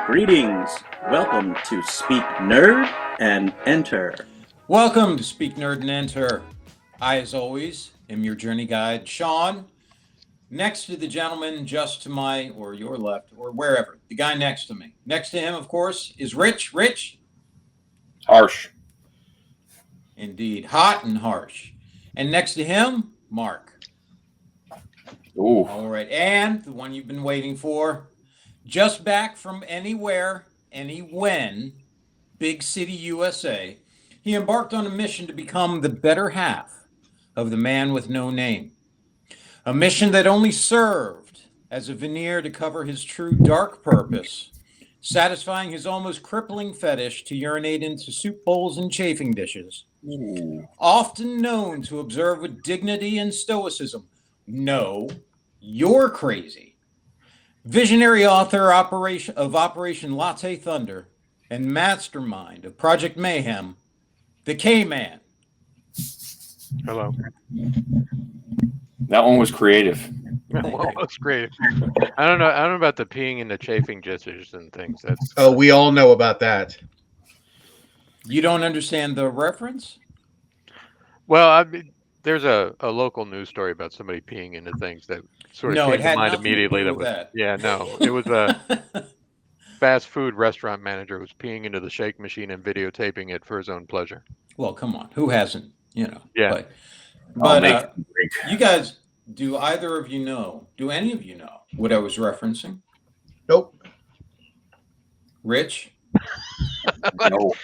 Greetings. Welcome to Speak Nerd and Enter. Welcome to Speak Nerd and Enter. I, as always, am your journey guide, Sean. Next to the gentleman just to my or your left or wherever, the guy next to me. Next to him, of course, is Rich. Rich? Harsh. Indeed, hot and harsh. And next to him, Mark. Ooh. All right, and the one you've been waiting for, just back from anywhere, any when, big city USA, he embarked on a mission to become the better half of the man with no name. A mission that only served as a veneer to cover his true dark purpose, satisfying his almost crippling fetish to urinate into soup bowls and chafing dishes. Ooh. Often known to observe with dignity and stoicism, no, you're crazy. Visionary author of Operation Latte Thunder and mastermind of Project Mayhem, the K-Man. Hello. That one was creative. Well, that's great. I don't know about the peeing and the chafing dishes and things. That's Oh, we all know about that. You don't understand the reference? well. I mean, there's a local news story about somebody peeing into things that sort of No, came it to had mind nothing to immediately. do That with was that. yeah, no. It was a fast food restaurant manager who was peeing into the shake machine and videotaping it for his own pleasure. Well, come on. Who hasn't? Yeah. But you guys, do any of you know what I was referencing? Nope. Rich? No.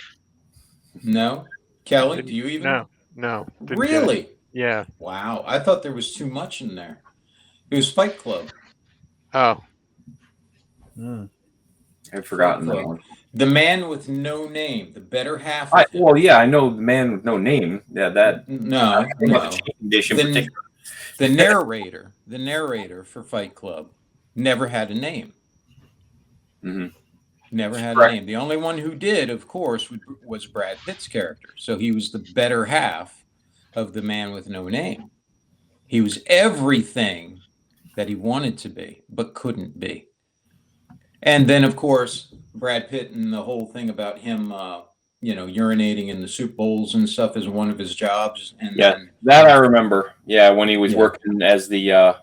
No? Kelly, do you even? No. Didn't get it. Really? Yeah. Wow. I thought there was too much in there. It was Fight Club. Oh, I've forgotten that one. The man with no name, the better half of him. Well, yeah, I know the man with no name. Yeah, that. No. Dish in particular. The narrator for Fight Club never had a name. Mhm. Never had a Correct. name. The only one who did, of course, was Brad Pitt's character. So he was the better half of the man with no name. He was everything that he wanted to be, but couldn't be. And then, of course, Brad Pitt and the whole thing about him, urinating in the soup bowls and stuff is one of his jobs. And Yeah, then, that I remember. Yeah, when he was Yeah. working as the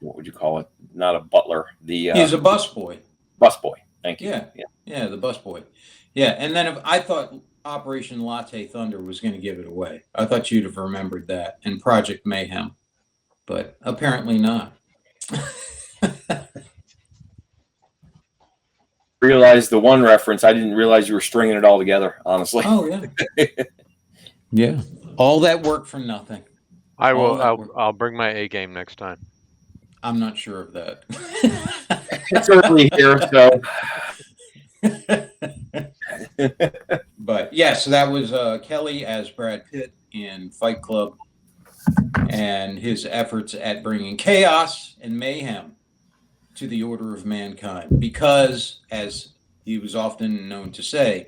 what would you call it? Not a butler. The he's a busboy. busboy. Thank you. Yeah, the busboy. Yeah, and then I thought Operation Latte Thunder was going to give it away. I thought you'd have remembered that, and Project Mayhem, but apparently not. Realized the one reference. I didn't realize you were stringing it all together. Honestly. Oh yeah, yeah. All that work for nothing. I will. All that work. I'll bring my A game next time. I'm not sure of that. It's early here, so. But yeah, so that was Kelly as Brad Pitt in Fight Club and his efforts at bringing chaos and mayhem to the order of mankind. Because, as he was often known to say,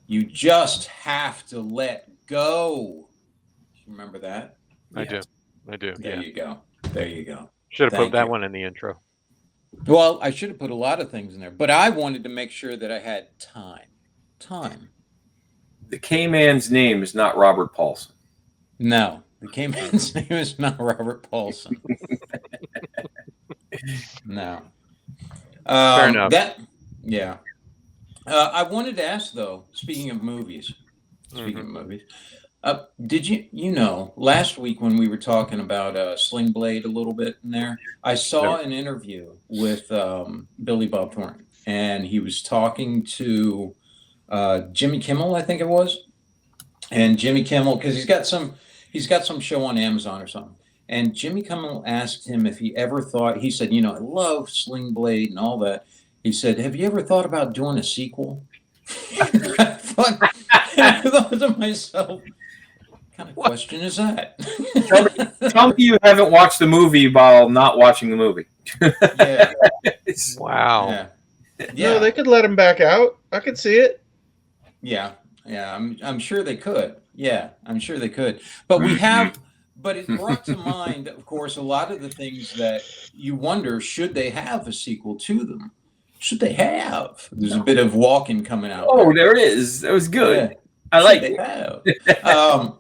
you just have to let go. Remember that? I do. There you go. There you go. Should have Thank put that you. one in the intro. Well, I should have put a lot of things in there, but I wanted to make sure that I had time. The K-Man's name is not Robert Paulson. No, the K-Man's name is not Robert Paulson. No. Fair enough. Yeah. I wanted to ask, though, speaking of movies, did you know, last week when we were talking about Sling Blade a little bit in there, I saw an interview with Billy Bob Thornton, and he was talking to Jimmy Kimmel, I think it was. And Jimmy Kimmel, because he's got some show on Amazon or something. And Jimmy Kimmel asked him if he ever thought, he said, I love Sling Blade and all that. He said, have you ever thought about doing a sequel? I thought to myself, what kind of question is that? Tell me you haven't watched the movie while not watching the movie. Yeah. Wow. Yeah. No, they could let him back out. I could see it. Yeah. I'm sure they could. Yeah, I'm sure they could. But it brought to mind, of course, a lot of the things that you wonder, should they have a sequel to them? Should they have? There's a bit of walking coming out. Oh, there it is. That was good. Yeah. I like Should it. they have?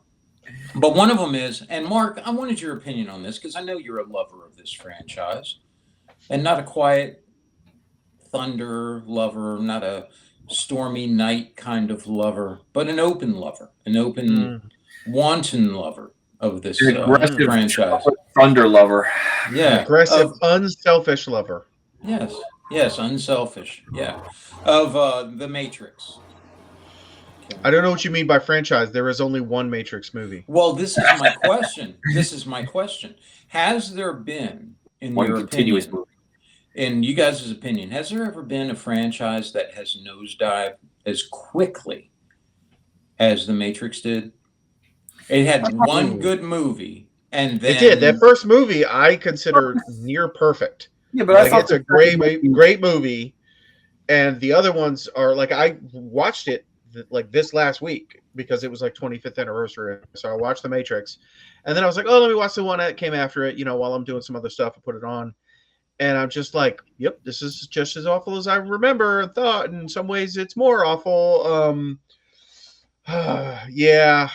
But one of them is, and Mark, I wanted your opinion on this because I know you're a lover of this franchise, and not a quiet thunder lover, not a stormy night kind of lover, but an open lover, an open, wanton lover of this Aggressive franchise. thunder lover. Yeah, Aggressive, unselfish lover. yes, unselfish. Yeah, of the Matrix. Okay. I don't know what you mean by franchise. There is only one Matrix movie. Well, this is my question. Has there been, in One your continuous opinion, movie. in you guys' opinion, has there ever been a franchise that has nosedived as quickly as The Matrix did? It had one good movie, and then It did. That first movie I consider near perfect. Yeah, but I Like, thought it's a great movie, and the other ones are like, I watched it like this last week because it was like 25th anniversary. So I watched The Matrix, and then I was like, oh, let me watch the one that came after it. While I'm doing some other stuff, I put it on, and I'm just like, yep, this is just as awful as I remember and thought. In some ways, it's more awful. Yeah.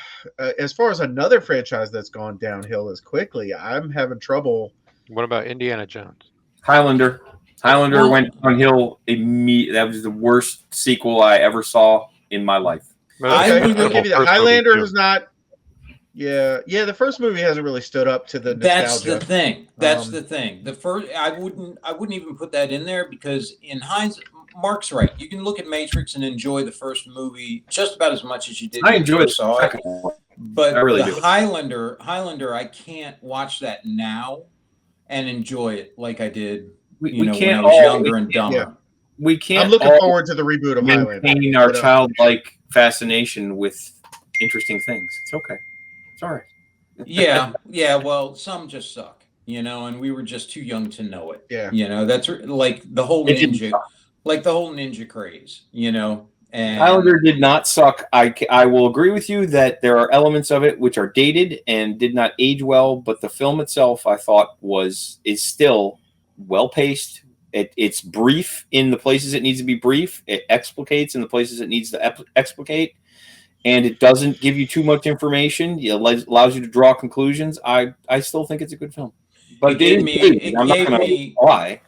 As far as another franchise that's gone downhill as quickly, I'm having trouble. What about Indiana Jones? Highlander. Highlander went downhill immediately. That was the worst sequel I ever saw in my life. Okay, would I'll give you that. First Highlander movie, has not. Yeah. The first movie hasn't really stood up to the that's nostalgia. the thing. That's the thing. The first, I wouldn't even put that in there because in hindsight, Mark's right. You can look at Matrix and enjoy the first movie just about as much as you did. I when you enjoyed first saw it. second one. But I really the do. Highlander, I can't watch that now and enjoy it like I did, We when can't I was all younger and dumber. Yeah. we can't I'm looking all forward to the reboot of Highlander. maintain our But, childlike fascination with interesting things. It's okay. It's all right. Yeah. Well, some just suck, and we were just too young to know it. Yeah. That's like the whole It didn't ninja, suck. like the whole ninja craze, And Highlander did not suck. I will agree with you that there are elements of it which are dated and did not age well, but the film itself I thought is still well paced. It's brief in the places it needs to be brief. It explicates in the places it needs to explicate, and it doesn't give you too much information. It allows you to draw conclusions. I still think it's a good film, but It gave me lie.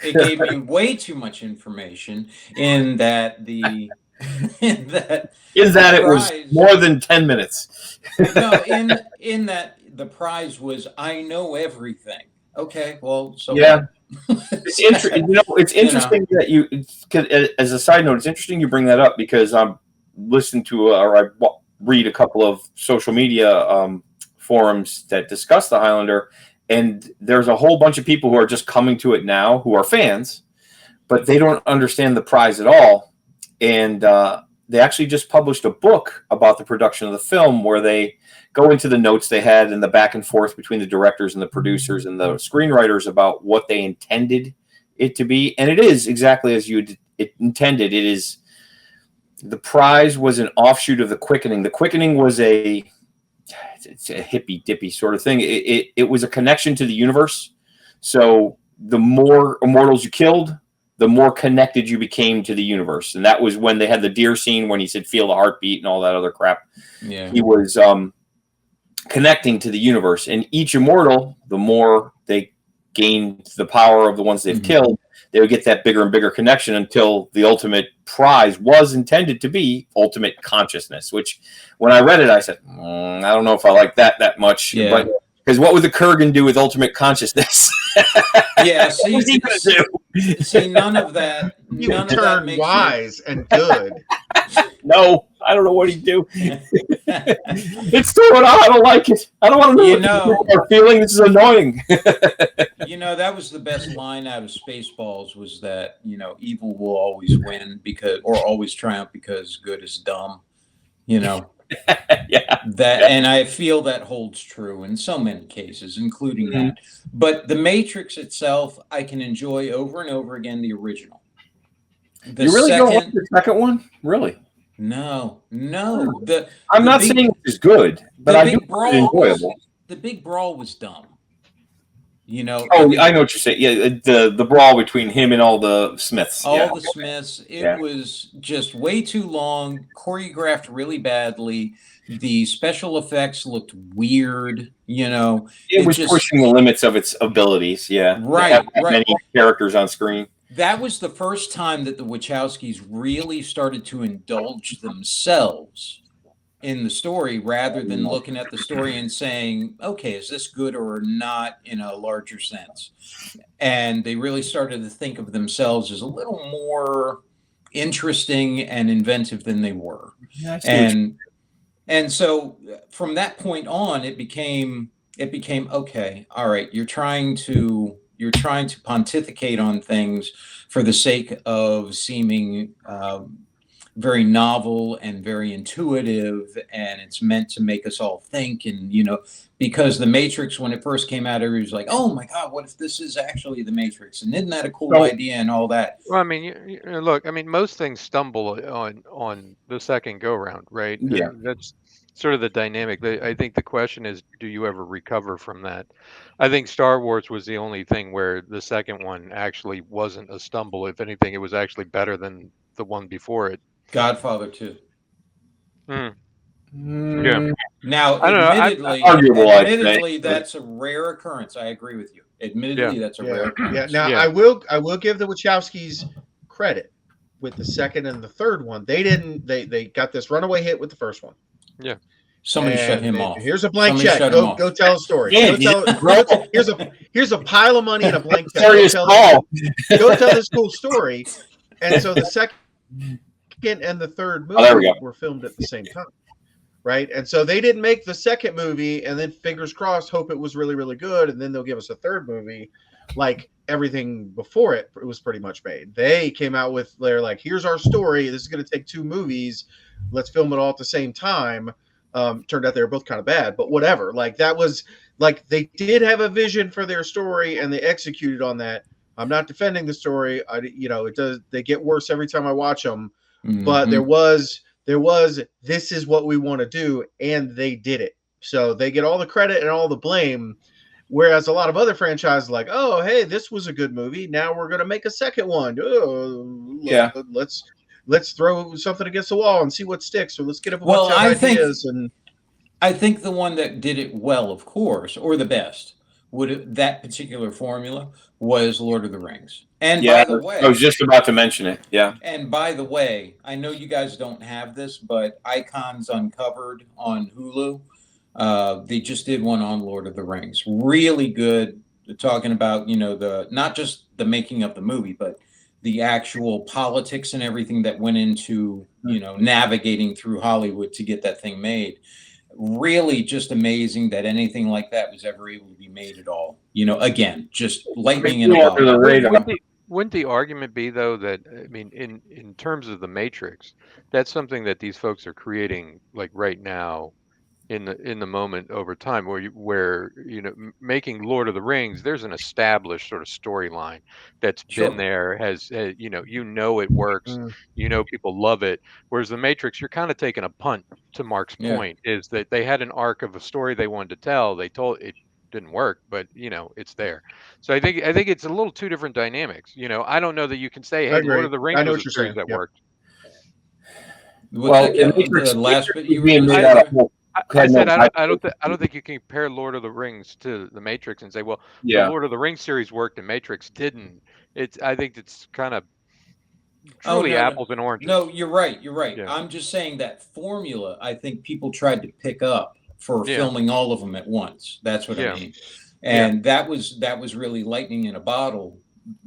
it gave me way too much information in that the in that It was prize- more than 10 minutes. no in that the prize was I know everything. Okay, well, so Yeah. It's interesting. It's interesting that you. As a side note, it's interesting you bring that up because I'm listening to or I read a couple of social media forums that discuss the Highlander, and there's a whole bunch of people who are just coming to it now who are fans, but they don't understand the prize at all. And they actually just published a book about the production of the film where they go into the notes they had and the back and forth between the directors and the producers and the screenwriters about what they intended it to be. And it is exactly as it intended. It is, the prize was an offshoot of The Quickening. The Quickening was it's a hippy dippy sort of thing. It was a connection to the universe. So the more immortals you killed, the more connected you became to the universe. And that was when they had the deer scene when he said, feel the heartbeat and all that other crap. Yeah. He was connecting to the universe. And each immortal, the more they gained the power of the ones they've killed, they would get that bigger and bigger connection until the ultimate prize was intended to be ultimate consciousness, which when I read it, I said, I don't know if I like that much. Yeah. But because what would the Kurgan do with ultimate consciousness? Yeah, What's he gonna do? see, none of that. You None of that turn makes wise and good. No, I don't know what he'd do. It's too on. I don't like it. I don't want to know what people are feeling. This is annoying. That was the best line out of Spaceballs was that, evil will always win or always triumph because good is dumb. Yeah. And I feel that holds true in so many cases, including that. But The Matrix itself, I can enjoy over and over again the original. You really don't like the second one? Really? No. I'm not saying it's good, but I do find it enjoyable. The big brawl was dumb. You know, Oh, I know what you're saying. Yeah, the brawl between him and all the Smiths. all the Smiths. It was just way too long, choreographed really badly. The special effects looked weird. You know, it was just pushing the limits of its abilities. Yeah, right. Many characters on screen. That was the first time that the Wachowskis really started to indulge themselves in the story rather than looking at the story and saying, okay, is this good or not in a larger sense? And they really started to think of themselves as a little more interesting and inventive than they were. And so from that point on, it became okay, all right, you're trying to pontificate on things for the sake of seeming very novel and very intuitive, and it's meant to make us all think. And because the Matrix, when it first came out, everybody was like, oh my god, what if this is actually the Matrix, and isn't that a cool idea and all that. Well, I mean, look, I mean, most things stumble on the second go round, right? Yeah, that's sort of the dynamic. I think the question is, do you ever recover from that? I think Star Wars was the only thing where the second one actually wasn't a stumble. If anything, it was actually better than the one before it. Godfather 2. Yeah. Now, admittedly, that's a rare occurrence. I agree with you. Admittedly, that's a rare occurrence. Yeah. Now, I will give the Wachowskis credit with the second and the third one. They got this runaway hit with the first one. Yeah. Somebody shut him off. Here's a blank check. Go tell a story. Here's a pile of money and a blank check. Go tell this cool story. And so the second and the third movie were filmed at the same time, right? And so they didn't make the second movie and then, fingers crossed, hope it was really, really good, and then they'll give us a third movie. Like everything before it was pretty much made. They came out with, they're like, here's our story. This is going to take 2 movies. Let's film it all at the same time. Turned out they were both kind of bad, but whatever. Like, that was like, they did have a vision for their story and they executed on that. I'm not defending the story. They get worse every time I watch them. Mm-hmm. But there was this is what we want to do, and they did it. So they get all the credit and all the blame, whereas a lot of other franchises like, oh, hey, this was a good movie, now we're going to make a second one. Let's throw something against the wall and see what sticks, or let's get a bunch of ideas. I think the one that did it well, of course, or the best, that particular formula was Lord of the Rings. And by the way, I was just about to mention it. Yeah. And by the way, I know you guys don't have this, but Icons Uncovered on Hulu, they just did one on Lord of the Rings. Really good, talking about, not just the making of the movie, but the actual politics and everything that went into, navigating through Hollywood to get that thing made. Really just amazing that anything like that was ever able to be made at all. Again, just lightning in a bottle. Wouldn't the argument be, though, that, I mean, in terms of the Matrix, that's something that these folks are creating, like, right now in the moment over time, where making Lord of the Rings, there's an established sort of storyline that's been there, has it works, people love it. Whereas the Matrix, you're kind of taking a punt, to Mark's point, is that they had an arc of a story they wanted to tell. They told it didn't work, but it's there. So I think it's a little two different dynamics. I don't know that you can say, hey, Lord of the Rings was a series that worked. Well, the last bit you I said I don't think you can compare Lord of the Rings to the Matrix and say, well, the Lord of the Rings series worked and Matrix didn't. I think it's kind of truly apples and oranges. No, you're right. Yeah. I'm just saying that formula, I think people tried to pick up for filming all of them at once. That's what I mean. And that was really lightning in a bottle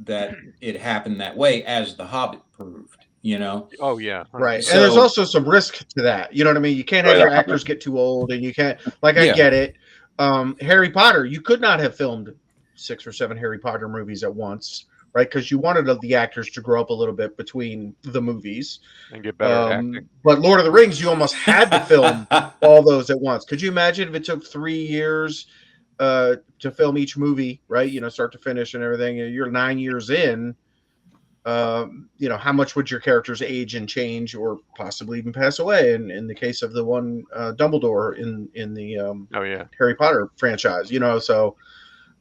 that it happened that way, as The Hobbit proved. Oh yeah, right. So, and there's also some risk to that. You know what I mean? You can't have your actors get too old, and you can't. I get it. Harry Potter, you could not have filmed 6 or 7 Harry Potter movies at once, right? Because you wanted the actors to grow up a little bit between the movies and get better acting. But Lord of the Rings, you almost had to film all those at once. Could you imagine if it took 3 years to film each movie, right? Start to finish and everything. You're 9 years in. How much would your characters age and change, or possibly even pass away? In the case of the one Dumbledore in the Harry Potter franchise, so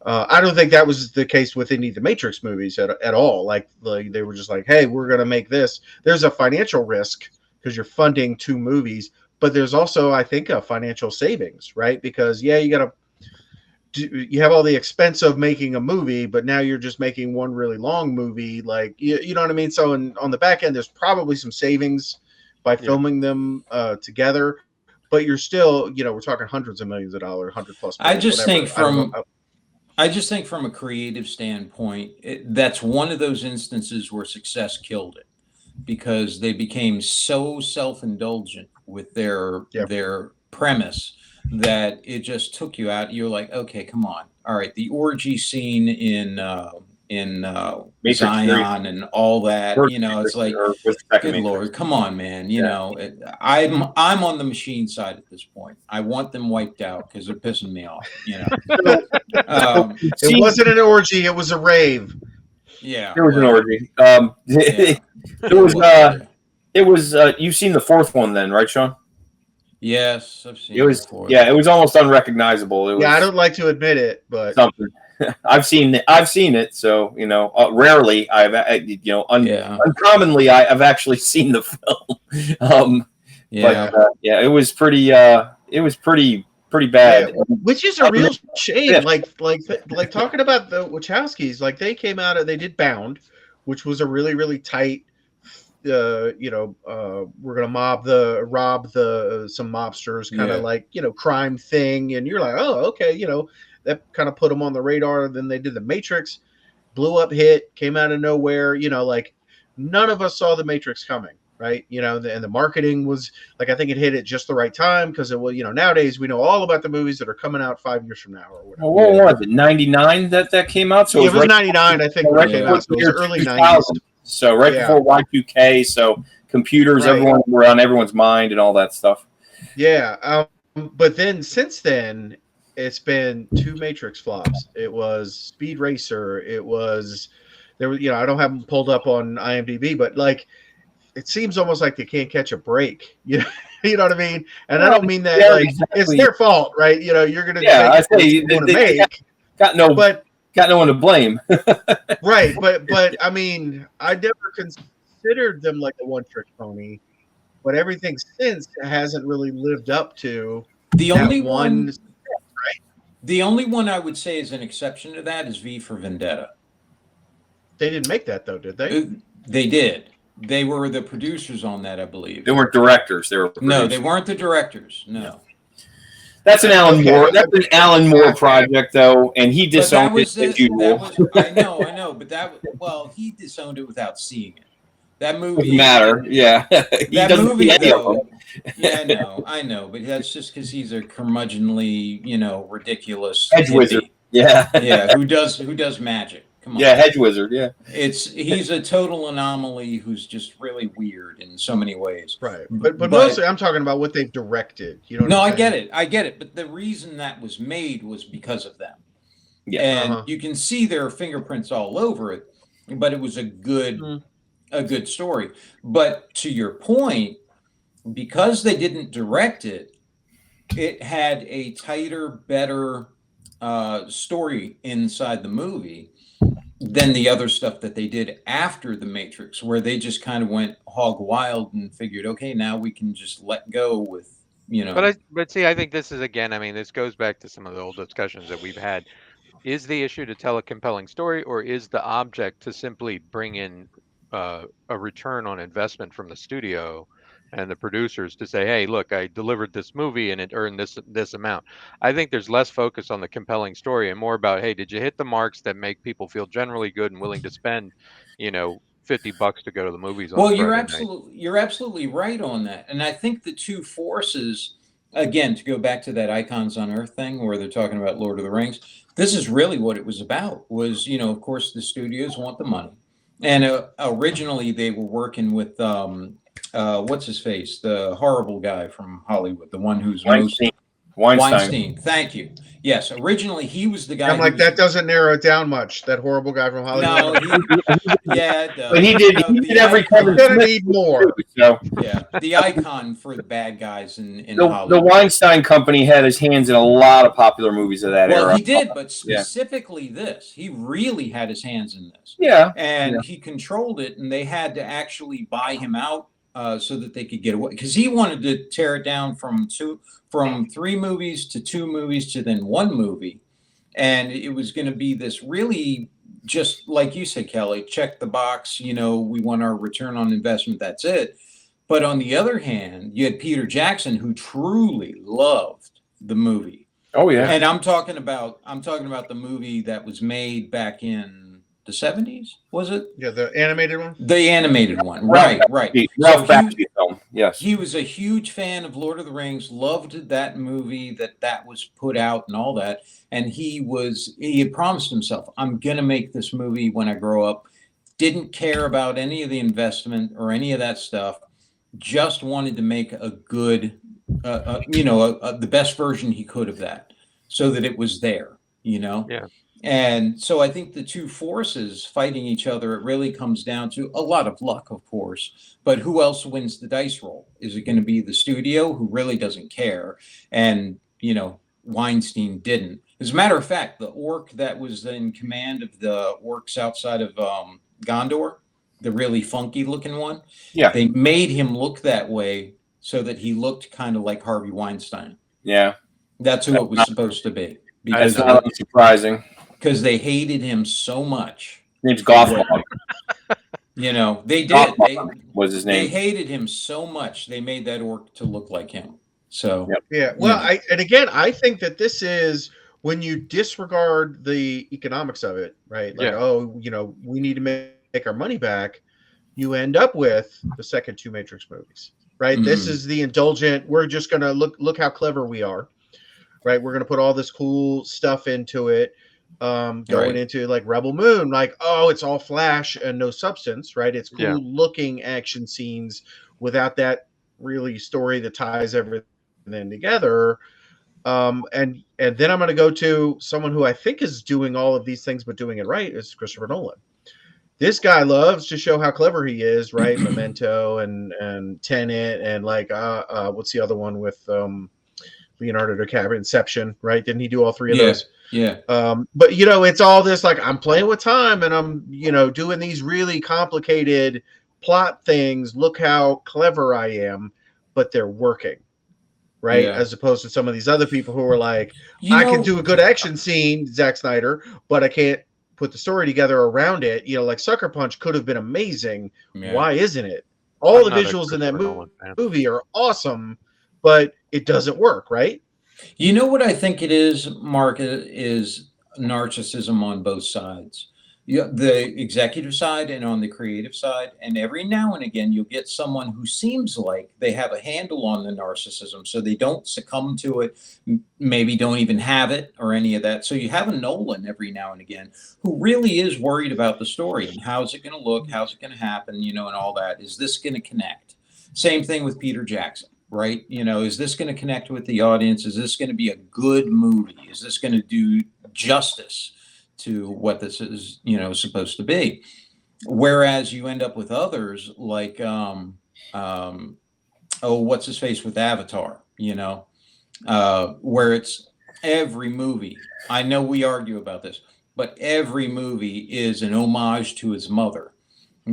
I don't think that was the case with any of the Matrix movies at all. Like they were just like, hey, we're going to make this. There's a financial risk because you're funding 2 movies, but there's also, I think, a financial savings, right? Because yeah, you have all the expense of making a movie, but now you're just making one really long movie. Like, you know what I mean? So on the back end, there's probably some savings by filming them together, but you're still, we're talking hundreds of millions of dollars, 100+ I million, just whatever. think I just think from a creative standpoint, that's one of those instances where success killed it, because they became so self-indulgent with their premise that it just took you out. You're like, okay, come on, all right, the orgy scene in Zion and all that, it's like, good Lord, come on, man. I'm on the machine side at this point. I want them wiped out because they're pissing me off. It wasn't an orgy; it was a rave. Yeah, it was an orgy. It was. You've seen the 4th one, then, right, Sean? Yes, I've seen it. Was it before. Yeah, it was almost unrecognizable. It was I don't like to admit it, but something. I've seen it, so rarely uncommonly I've actually seen the film. But it was pretty bad. Yeah, which is a real shame. Yeah. Like talking about the Wachowskis, like they came out and they did Bound, which was a really, really tight. We're gonna rob some mobsters, kind of like crime thing, and you're like, oh, okay, that kind of put them on the radar. Then they did the Matrix, blew up, hit, came out of nowhere. Like none of us saw the Matrix coming, right? And the marketing was like, I think it hit at just the right time because it was, nowadays we know all about the movies that are coming out 5 years from now or whatever. Well, what was it, 99 that came out? So it was 99, I think, when it came out. So it was early 90s. So before Y2K, so computers, everyone were on everyone's mind and all that stuff. Yeah, but then since then, it's been 2 Matrix flops. It was Speed Racer. It was I don't have them pulled up on IMDb, but like it seems almost like they can't catch a break. You know what I mean? And I don't mean that it's their fault, right? You're gonna got no one to blame. Right, but I mean, I never considered them like a one-trick pony, but everything since hasn't really lived up to the only one. The only one I would say is an exception to that is V for Vendetta. They didn't make that though, did they? They did. They were the producers on that, I believe. They weren't directors. They were producers. No, they weren't the directors. No. That's an Alan Moore. That's an Alan Moore project, though, and he disowned it as usual. I know, but he disowned it without seeing it. That movie doesn't matter. Yeah, that movie though. Yeah, I know, but that's just because he's a curmudgeonly, ridiculous hedge wizard. Yeah, who does magic. Come on. Yeah, hedge wizard. Yeah, he's a total anomaly who's just really weird in so many ways. Right, but mostly I'm talking about what they've directed. No, I get it. But the reason that was made was because of them. Yeah, and you can see their fingerprints all over it. But it was a good story. But to your point, because they didn't direct it, it had a tighter, better story inside the movie than the other stuff that they did after the Matrix, where they just kind of went hog wild and figured, okay, now we can just let go with, But see, I think this is, again, I mean, this goes back to some of the old discussions that we've had. Is the issue to tell a compelling story, or is the object to simply bring in a return on investment from the studio and the producers to say, hey, look, I delivered this movie and it earned this amount? I think there's less focus on the compelling story and more about, hey, did you hit the marks that make people feel generally good and willing to spend, $50 to go to the movies on you're absolutely right on that. And I think the two forces, again, to go back to that Icons on Earth thing where they're talking about Lord of the Rings, this is really what it was about. Was, of course, the studios want the money. And originally they were working with what's his face, the horrible guy from Hollywood, the one who's Weinstein. Thank you. Yes, originally he was the guy. I'm like, that doesn't narrow it down much. That horrible guy from Hollywood. No, yeah, it does. But he did. He did every Kevin Gonna Smith need more. So Yeah, the icon for the bad guys in the Hollywood. Weinstein Company had his hands in a lot of popular movies of that era. Well, he did, but specifically this, he really had his hands in this. Yeah, and he controlled it, and they had to actually buy him out so that they could get away, because he wanted to tear it down from 3 movies to 2 movies to then 1 movie, and it was going to be this really, just like you said, Kelly, check the box, we want our return on investment, that's it. But on the other hand, you had Peter Jackson, who truly loved the movie. Oh yeah. And I'm talking about the movie that was made back in the 70s, was it? Yeah, the animated one. The animated one, right. Ralph Bakshi film. Yes. He was a huge fan of Lord of the Rings, loved that movie that was put out and all that. And he had promised himself, I'm going to make this movie when I grow up. Didn't care about any of the investment or any of that stuff. Just wanted to make a good, the best version he could of that, so that it was there, Yeah. And so I think the two forces fighting each other, it really comes down to a lot of luck, of course, but who else wins the dice roll? Is it going to be the studio, who really doesn't care? And, Weinstein didn't. As a matter of fact, the orc that was in command of the orcs outside of Gondor, the really funky looking one, they made him look that way so that he looked kind of like Harvey Weinstein. Yeah. That's who it was supposed to be. Because that's not surprising. Because they hated him so much. His name's Gothmog. They did. Was his name? They hated him so much, they made that orc to look like him. So yeah. Well, I think that this is when you disregard the economics of it, right? Like, we need to make our money back. You end up with the second 2 Matrix movies, right? Mm-hmm. This is the indulgent. We're just gonna look how clever we are, right? We're gonna put all this cool stuff into it. Going into like Rebel Moon, like, it's all flash and no substance, right? It's cool looking action scenes without that really story that ties everything together. And then I'm going to go to someone who I think is doing all of these things but doing it right, is Christopher Nolan. This guy loves to show how clever he is, right? Memento and Tenet and like what's the other one with Leonardo DiCaprio, Inception, right? Didn't he do all 3 of those? Yeah. But it's all this, like, I'm playing with time and I'm, doing these really complicated plot things. Look how clever I am, but they're working, right? Yeah. As opposed to some of these other people who are like, I can do a good action scene, Zack Snyder, but I can't put the story together around it. Like Sucker Punch could have been amazing. Yeah. Why isn't it? All the visuals in that movie are awesome, but it doesn't work, right? You know what I think it is, Mark, is narcissism on both sides. The executive side and on the creative side. And every now and again, you'll get someone who seems like they have a handle on the narcissism, so they don't succumb to it, maybe don't even have it or any of that. So you have a Nolan every now and again who really is worried about the story and how's it going to look, how's it going to happen, and all that. Is this going to connect? Same thing with Peter Jackson. Right? Is this going to connect with the audience? Is this going to be a good movie? Is this going to do justice to what this is, supposed to be? Whereas you end up with others like, what's his face with Avatar, where it's every movie. I know we argue about this, but every movie is an homage to his mother,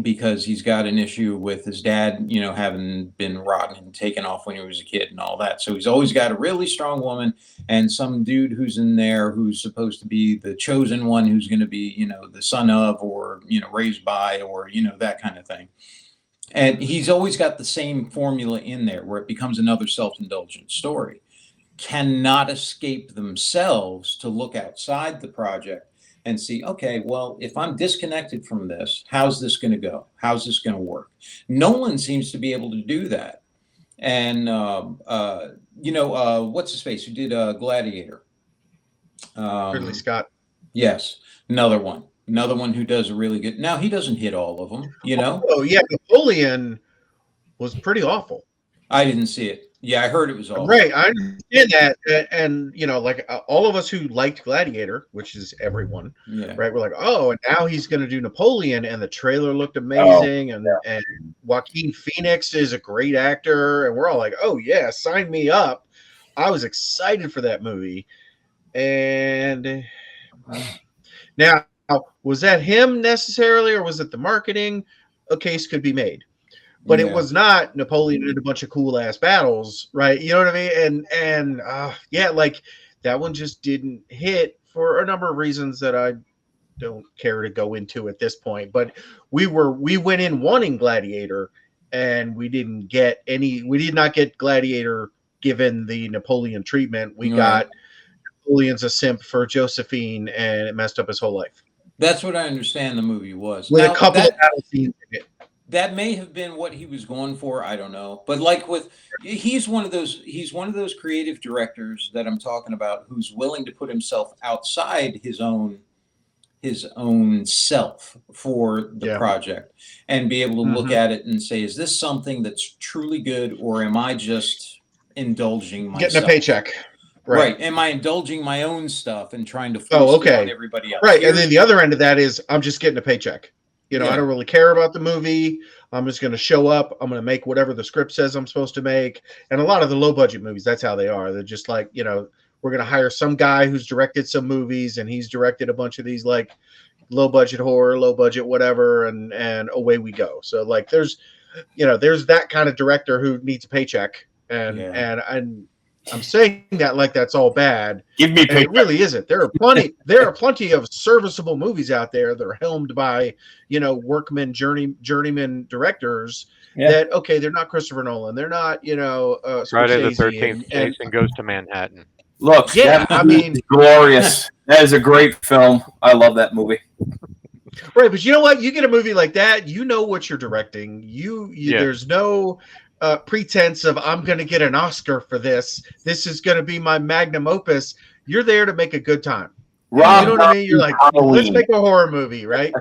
because he's got an issue with his dad, having been rotten and taken off when he was a kid and all that. So he's always got a really strong woman and some dude who's in there who's supposed to be the chosen one, who's going to be, the son of, or, raised by, or, that kind of thing. And he's always got the same formula in there where it becomes another self-indulgent story. Cannot escape themselves to look outside the project and see, okay, well, if I'm disconnected from this, how's this going to go? How's this going to work? Nolan seems to be able to do that. And, what's his face who did Gladiator? Ridley Scott. Yes. Another one who does a really good. Now, he doesn't hit all of them, Oh, yeah. Napoleon was pretty awful. I didn't see it. Yeah, I heard it was awful. Right, I understand that, and like all of us who liked Gladiator, which is everyone, Yeah. right? We're like, oh, and now he's going to do Napoleon, and the trailer looked amazing, and Joaquin Phoenix is a great actor, and we're all like, oh yeah, sign me up. I was excited for that movie, and now was that him necessarily, or was it the marketing? A case could be made. But it was not Napoleon did a bunch of cool ass battles, right? You know what I mean? And yeah, like that one just didn't hit for a number of reasons that I don't care to go into at this point. But we went in wanting Gladiator, and we did not get Gladiator given the Napoleon treatment. We got Napoleon's a simp for Josephine, and it messed up his whole life. That's what I understand the movie was. With a couple of battle scenes in it. That may have been what he was going for. I don't know. But like he's one of those creative directors that I'm talking about who's willing to put himself outside his own self for the project and be able to look at it and say, is this something that's truly good, or am I just indulging myself? Getting a paycheck. Right. Am I indulging my own stuff and trying to force it on everybody else? Right. And then the other end of that is I'm just getting a paycheck. I don't really care about the movie. I'm just going to show up. I'm going to make whatever the script says I'm supposed to make. And a lot of the low budget movies, that's how they are. They're just like, we're going to hire some guy who's directed some movies, and he's directed a bunch of these like low budget horror, low budget whatever, and away we go. So like there's that kind of director who needs a paycheck, and I'm saying that like that's all bad. Give me paycheck. It really isn't. There are plenty of serviceable movies out there that are helmed by workman journeyman directors. That they're not Christopher Nolan. They're not Friday the 13th. Jason Goes to Manhattan. Look, I mean, glorious. That is a great film. I love that movie. Right, but you know what? You get a movie like that, you know what you're directing. There's no pretense of I'm going to get an Oscar for this. This is going to be my magnum opus. You're there to make a good time. You know what I mean? You're like, let's make a horror movie, right?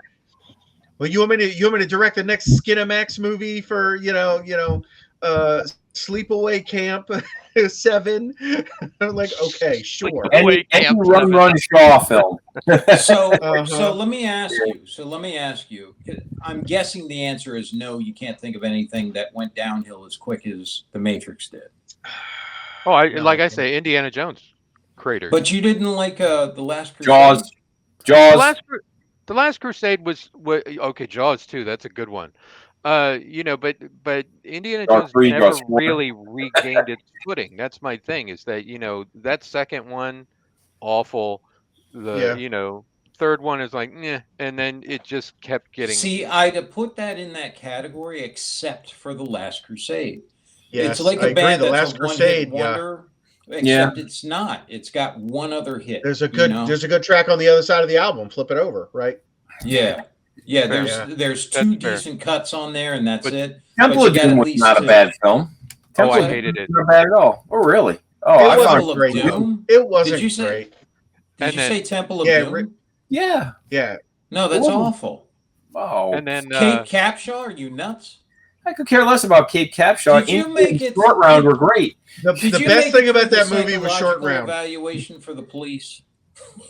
Well, you want me to direct the next Skinamax movie for Sleepaway Camp 7? I'm like, okay, sure. Any Run Shaw film. So let me ask you. I'm guessing the answer is no. You can't think of anything that went downhill as quick as The Matrix did. Oh, I say, Indiana Jones crater. But you didn't like The Last Crusade. Jaws. The Last Crusade was okay. Jaws too. That's a good one. But Indiana Jones never really regained its footing. That's my thing. Is that that second one, awful. The third one is like, yeah, and then it just kept getting. See, I'd have put that in that category, except for The Last Crusade. Yes, it's like a band that's a one-hit wonder. Yeah. Except it's not. It's got one other hit. There's a good track on the other side of the album. Flip it over, right? Yeah. There's two decent cuts on there, and that's it. Temple of Doom was not a bad film. I hated it. Not bad at all. Oh, really? Oh, it wasn't great. It wasn't great. Did you say Temple of Doom? Yeah. No, that's awful. Oh. And then Kate Capshaw, are you nuts? I could care less about Kate Capshaw. Short Round were great. The best thing about that movie was Short Round. Evaluation for the police.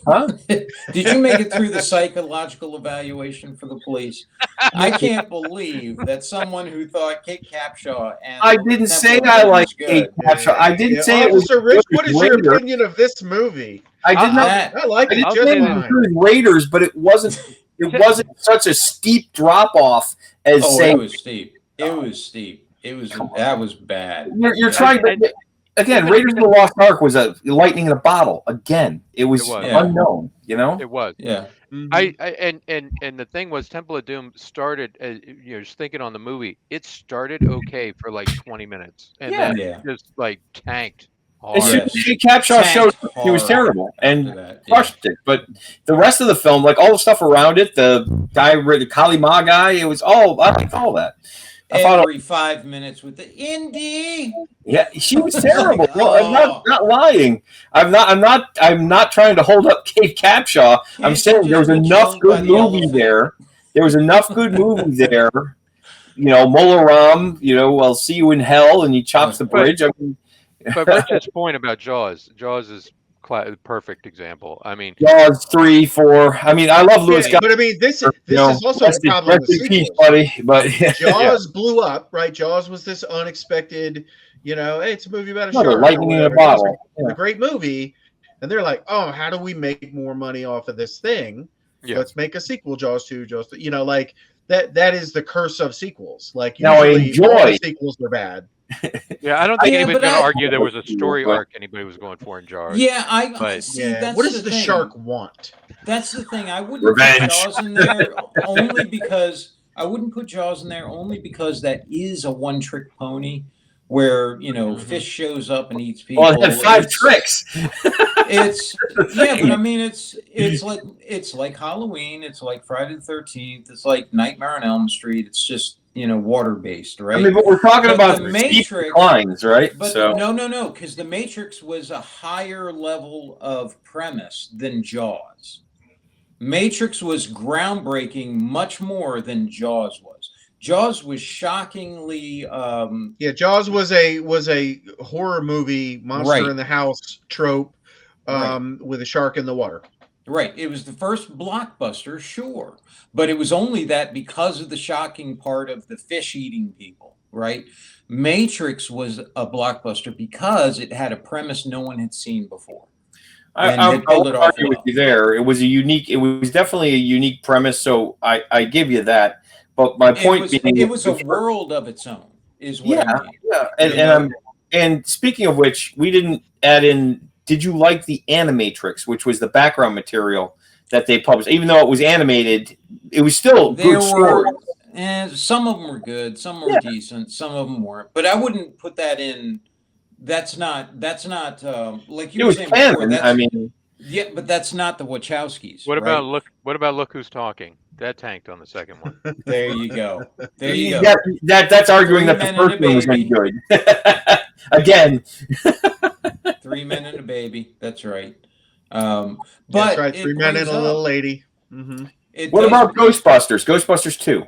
Huh? Did you make it through the psychological evaluation for the police? I can't believe that someone who thought Kate Capshaw and I didn't say I liked Kate Capshaw. I didn't say it was. Officer Rich, what is your opinion of this movie? I did not. I like it. I didn't say it was Raiders, but it wasn't. It wasn't such a steep drop off as saying. It was steep. That was bad. You're trying to. Again, Raiders of the Lost Ark was a lightning in a bottle. Again, it was unknown. It was. Yeah. Mm-hmm. And the thing was, Temple of Doom started. Just thinking on the movie, it started okay for like 20 minutes, and then just like tanked. Kate Capshaw showed he was terrible and crushed it. But the rest of the film, like all the stuff around it, the guy, the Kali Ma guy, it was all. I liked all that. Every 5 minutes with the Indy. Yeah, she was terrible. Well, I'm not lying. I'm not trying to hold up Kate Capshaw. I'm saying there was enough good movie there. There was enough good movie there Mola Ram, I'll see you in hell, and he chops the bridge. I mean, but Richard's point about Jaws is perfect example. I mean, Jaws 3, 4. I mean, I love Lewis. Yeah, but I mean, this is also the problem with sequels. Buddy, but Jaws blew up, right? Jaws was this unexpected, hey, it's a movie about a shark. Lightning in a bottle. It's a great movie, and they're like, oh, how do we make more money off of this thing? Yeah. Let's make a sequel, Jaws 2, Jaws 3. Like that is the curse of sequels. Like now usually all the sequels are bad. Yeah, I don't think anybody's going to argue there was a story arc anybody was going for in Jaws. Yeah, that's what does the shark want? That's the thing. I wouldn't Revenge. put Jaws in there only because that is a one-trick pony where fish shows up and eats people. Well, it had 5 tricks. But I mean, it's like Halloween. It's like Friday the 13th. It's like Nightmare on Elm Street. It's just water-based, right? I mean, but we're talking about the Matrix lines, right? But no, because the Matrix was a higher level of premise than Jaws. Matrix was groundbreaking much more than Jaws was. Jaws was shockingly Jaws was a horror movie, monster in the house trope with a shark in the water. Right. It was the first blockbuster, sure. But it was only that because of the shocking part of the fish eating people, right? Matrix was a blockbuster because it had a premise no one had seen before. I'll argue with you there. It was definitely a unique premise, so I give you that. But my point being, it was a world of its own, is what I mean. Yeah. And speaking of which, we didn't add in. Did you like the Animatrix, which was the background material that they published? Even though it was animated, it was still good stories. And some of them were good, some were decent, some of them weren't. But I wouldn't put that in. That's not like you were saying before. I mean, yeah, but that's not the Wachowskis. What about Look Who's Talking? That tanked on the second one. There you go. That's arguing that the first one was any good. Again. 3 Men and a Baby. That's right. But that's right. 3 men and a little lady. Mm-hmm. What about Ghostbusters? Ghostbusters 2.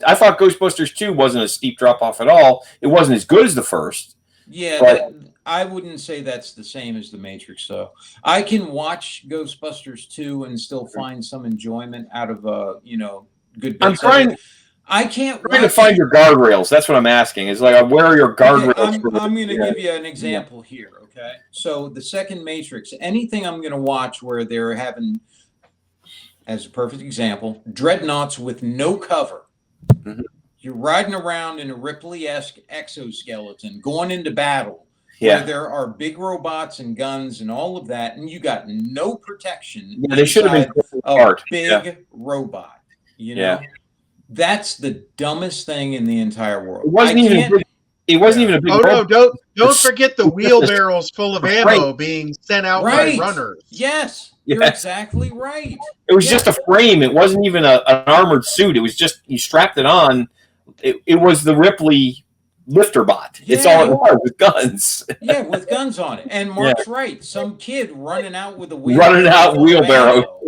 I thought Ghostbusters 2 wasn't a steep drop off at all. It wasn't as good as the first. Yeah, I wouldn't say that's the same as The Matrix, though. I can watch Ghostbusters 2 and still find some enjoyment out of good bits. I can't trying to find your guardrails. That's what I'm asking. Is like, where are your guardrails? Okay, I'm going to give you an example here. Okay, so the second Matrix. Anything I'm going to watch where they're having, as a perfect example, dreadnoughts with no cover. Mm-hmm. You're riding around in a Ripley-esque exoskeleton, going into battle, where there are big robots and guns and all of that, and you got no protection. Yeah, they should have been a big robot. That's the dumbest thing in the entire world. It wasn't even a big. Oh no! Don't forget the wheelbarrows full of ammo being sent out by runners. Yes. You're exactly right. It was just a frame. It wasn't even an armored suit. It was just you strapped it on. It was the Ripley lifter bot. Yeah. It's all it was with guns. Yeah, with guns on it. And Mark's right. Some kid running out with a wheelbarrow.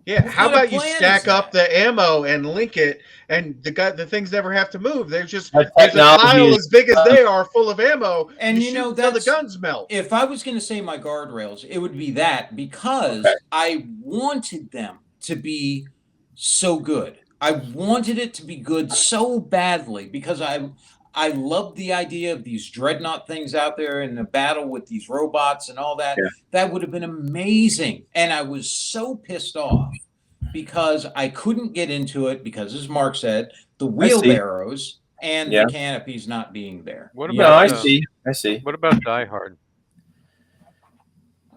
Yeah. How about you stack up the ammo and link it, and the things never have to move. There's a pile as big as they are full of ammo, and until the guns melt. If I was going to say my guardrails, it would be that, because I wanted them to be so good. I wanted it to be good so badly because I loved the idea of these dreadnought things out there in the battle with these robots and all that. Yeah. That would have been amazing. And I was so pissed off because I couldn't get into it because, as Mark said, the wheelbarrows and the canopies not being there. What about? I see. What about Die Hard?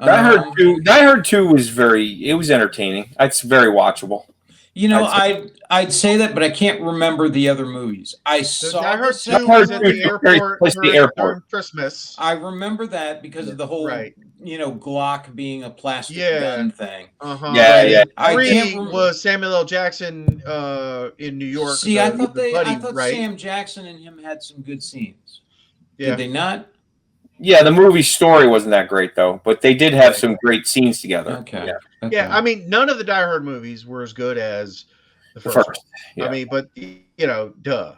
Die Hard 2 was entertaining. It's very watchable. I'd say that, but I can't remember the other movies. I saw Die Hard 2 was at the airport during Christmas. I remember that because of the whole, Glock being a plastic gun thing. Uh-huh. Yeah. 3 was Samuel L. Jackson in New York. See, I thought Sam Jackson and him had some good scenes. Yeah. Did they not? Yeah, the movie story wasn't that great, though, but they did have some great scenes together. Okay. Yeah, I mean, none of the Die Hard movies were as good as The The first first. one. Yeah. I mean, but duh.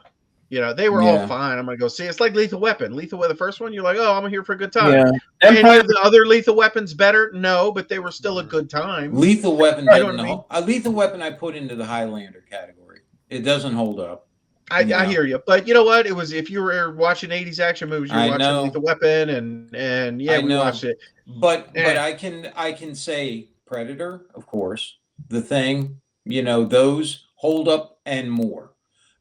They were all fine. I'm gonna go see. It's like Lethal Weapon. Lethal Weapon, the first one, you're like, oh, I'm here for a good time. Yeah. Any Empire. of the other Lethal Weapons better? No, but they were still a good time. Lethal Weapon You know what doesn't. I mean? Lethal Weapon I put into the Highlander category. It doesn't hold up. I hear you, but you know what? It was, if you were watching 80s action movies, you were watching Lethal Weapon, and yeah, we watched it. But I can say Predator, of course, The Thing, those hold up and more.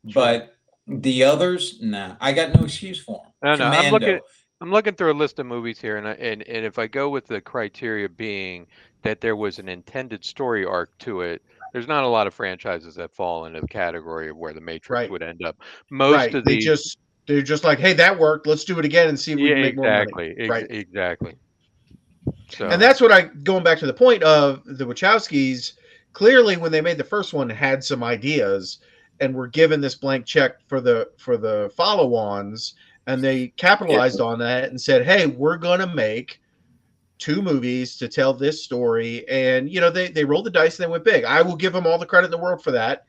Sure. But the others, nah, I got no excuse for them. No, I'm looking through a list of movies here, and if I go with the criteria being that there was an intended story arc to it, there's not a lot of franchises that fall into the category of where the Matrix would end up. Most of these, they're just like, hey, that worked. Let's do it again and see if we can make more money. Exactly. So, and that's what going back to the point of the Wachowskis, clearly when they made the first one had some ideas and were given this blank check for the follow-ons, and they capitalized on that and said, hey, we're going to make 2 movies to tell this story. And they rolled the dice and they went big. I will give them all the credit in the world for that,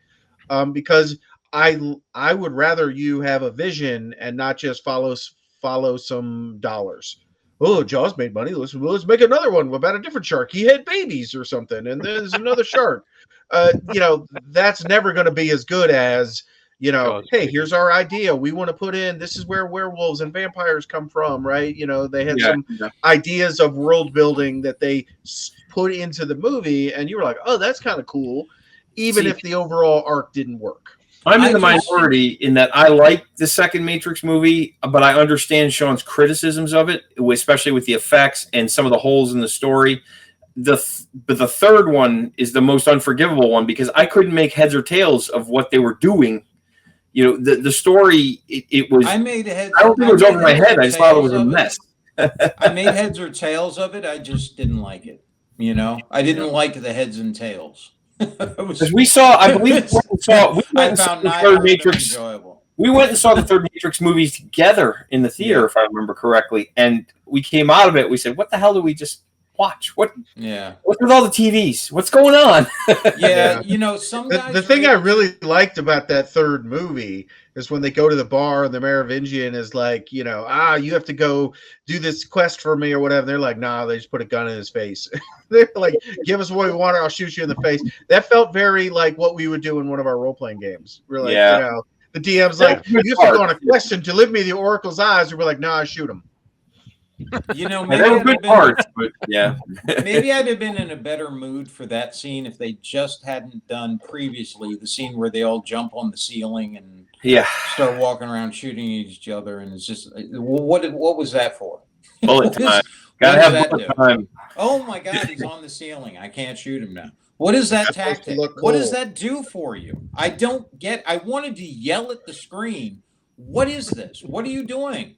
because I would rather you have a vision and not just follow some dollars. Oh, Jaws made money. Let's make another one about a different shark. He had babies or something, and there's another shark. That's never going to be as good as, hey, here's our idea. We want to put in, this is where werewolves and vampires come from, right? They had some ideas of world building that they put into the movie, and you were like, oh, that's kind of cool, even if the overall arc didn't work. I'm in the minority in that I like the second Matrix movie, but I understand Sean's criticisms of it, especially with the effects and some of the holes in the story. But the third one is the most unforgivable one because I couldn't make heads or tails of what they were doing. The story, it was. I made heads. I don't think it was over my head. I just thought it was a mess. I made heads or tails of it. I just didn't like it. I didn't like the heads and tails. Because we saw, I believe, we went and saw the third Matrix. We went and saw the third Matrix movies together in the theater, if I remember correctly. And we came out of it. We said, "What the hell did we just watch? What's with all the TVs? What's going on?" Some guys. The thing I really liked about that third movie is when they go to the bar and the Merovingian is like, you have to go do this quest for me or whatever. They're like, nah, they just put a gun in his face. They're like, give us what we want or I'll shoot you in the face. That felt very like what we would do in one of our role-playing games. We're like, the DM's like, you have to go on a quest and deliver me the Oracle's eyes. And we're like, nah, shoot him. Maybe they were good parts, but maybe I'd have been in a better mood for that scene if they just hadn't done previously the scene where they all jump on the ceiling and start walking around shooting each other, and it's just what was that for? Bullet time. Gotta have bullet time. Oh my God, he's on the ceiling. I can't shoot him now. What is that tactic? Cool. What does that do for you? I don't get. I wanted to yell at the screen. What is this? What are you doing?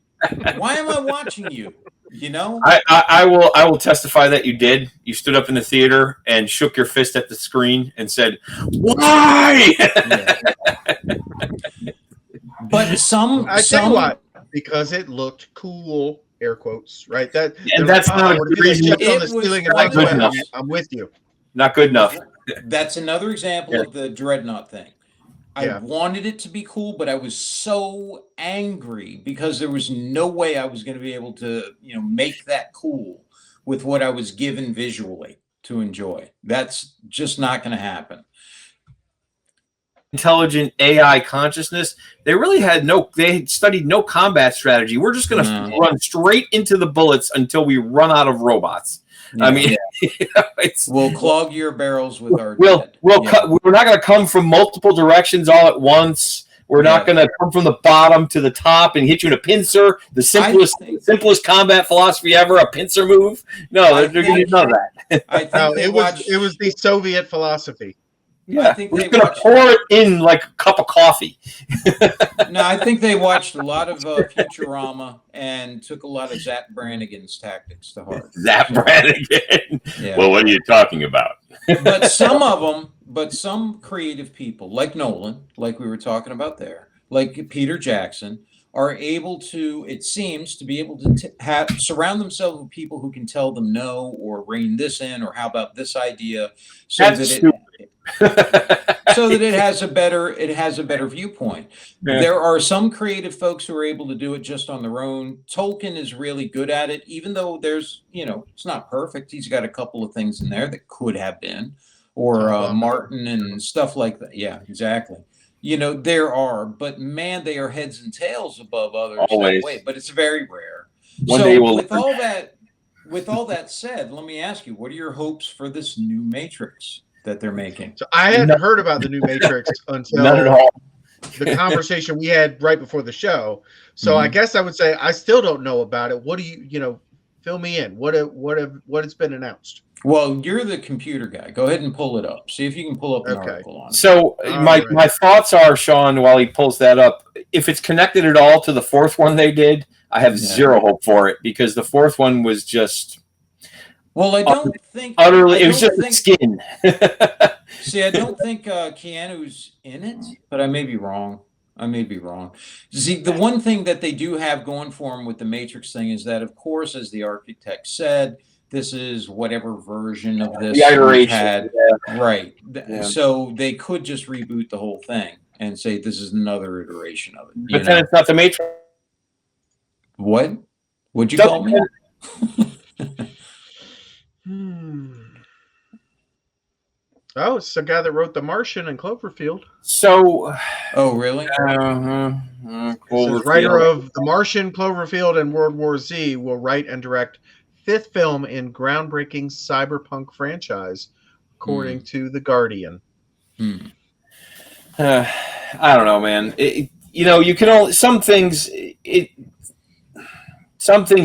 Why am I watching you? I will testify that you did. You stood up in the theater and shook your fist at the screen and said, "Why?" But I tell you what, because it looked cool. Air quotes, right? And that's not a good reason. I'm with you. Not good enough. That's another example of the Dreadnought thing. I wanted it to be cool, but I was so angry because there was no way I was going to be able to, make that cool with what I was given visually to enjoy. That's just not going to happen. Intelligent AI consciousness. They really they studied no combat strategy. We're just going to run straight into the bullets until we run out of robots. Yeah. I mean, we'll clog your barrels with our. We're not going to come from multiple directions all at once. We're not going to come from the bottom to the top and hit you in a pincer. The simplest combat philosophy ever, a pincer move. No, they're going to do none of that. It was the Soviet philosophy. Yeah, I think we're going to pour it in like a cup of coffee. No, I think they watched a lot of Futurama and took a lot of Zap Brannigan's tactics to heart. Brannigan? Yeah. Well, what are you talking about? But some creative people, like Nolan, like we were talking about there, like Peter Jackson, are able to, it seems, to be able to surround themselves with people who can tell them no or rein this in or how about this idea. So That's stupid. so that it has a better viewpoint. Yeah. There are some creative folks who are able to do it just on their own. Tolkien is really good at it, even though there's, it's not perfect. He's got a couple of things in there that could have been, or Martin and stuff like that. Yeah, exactly. There are, but man, they are heads and tails above others Always. that way. But it's very rare. One day we'll with all that said, let me ask you, what are your hopes for this new Matrix that they're making? So I hadn't heard about the new Matrix until None at all. the conversation we had right before the show. So I guess I would say I still don't know about it. What do you fill me in? What has been announced? Well, you're the computer guy. Go ahead and pull it up. See if you can pull up an article on it. So my thoughts are, Sean, while he pulls that up, if it's connected at all to the fourth one they did, I have zero hope for it, because the fourth one was just I don't think utterly. It was just skin. See, I don't think Keanu's in it, but I may be wrong. See, the one thing that they do have going for them with the Matrix thing is that, of course, as the architect said, this is whatever version of this the iteration had. Yeah. Right. Yeah. So they could just reboot the whole thing and say this is another iteration of it. But then it's not the Matrix. What? What'd you call me? Oh, it's the guy that wrote The Martian and Cloverfield. So. Oh, really? Says, writer of The Martian, Cloverfield, and World War Z will write and direct fifth film in groundbreaking cyberpunk franchise, according to The Guardian. I don't know, man. You can only some things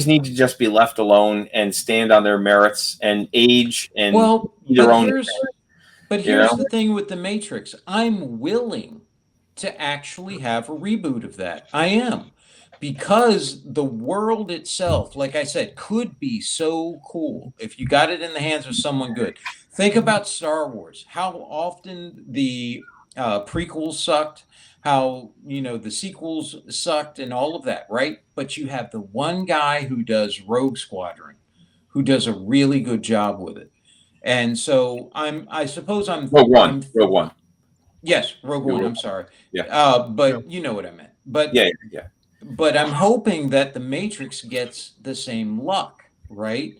need to just be left alone and stand on their merits and age and their own. But here's the thing with the Matrix. I'm willing to actually have a reboot of that. I am. Because the world itself, like I said, could be so cool if you got it in the hands of someone good. Think about Star Wars. How often the prequels sucked, how the sequels sucked, and all of that, right? But you have the one guy who does Rogue Squadron, who does a really good job with it. And so I suppose I'm Rogue One. Yes, Rogue One. I'm sorry. Yeah. But you know what I meant. But yeah. But I'm hoping that the Matrix gets the same luck, right?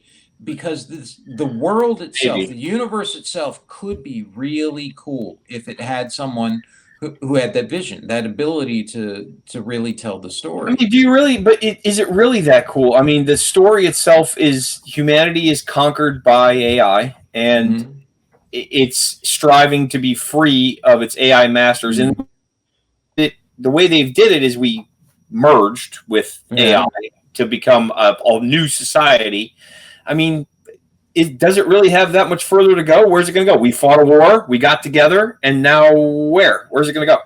Because the world itself, the universe itself, could be really cool if it had someone who had that vision, that ability to really tell the story. I mean, do you really? But is it really that cool? I mean, the story itself is humanity is conquered by AI, and it's striving to be free of its AI masters. And the way they did it is we merged with AI to become a new society. I mean, does it really have that much further to go? Where's it going to go? We fought a war, we got together, and now where's it going to go?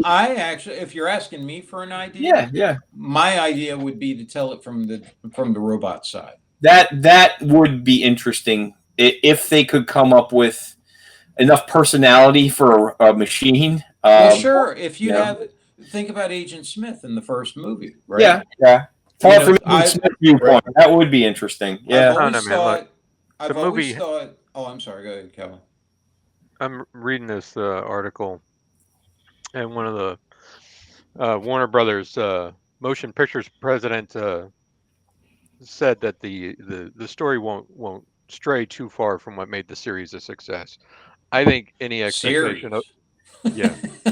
I actually, if you're asking me for an idea, my idea would be to tell it from the robot side. That would be interesting if they could come up with enough personality for a machine. Sure. If you have. Think about Agent Smith in the first movie, right? Yeah. Far from Agent Smith's viewpoint, that would be interesting. Yeah. I've always thought. Oh, I'm sorry. Go ahead, Kevin. I'm reading this article, and one of the Warner Brothers motion pictures president said that the story won't stray too far from what made the series a success. I think any expectation of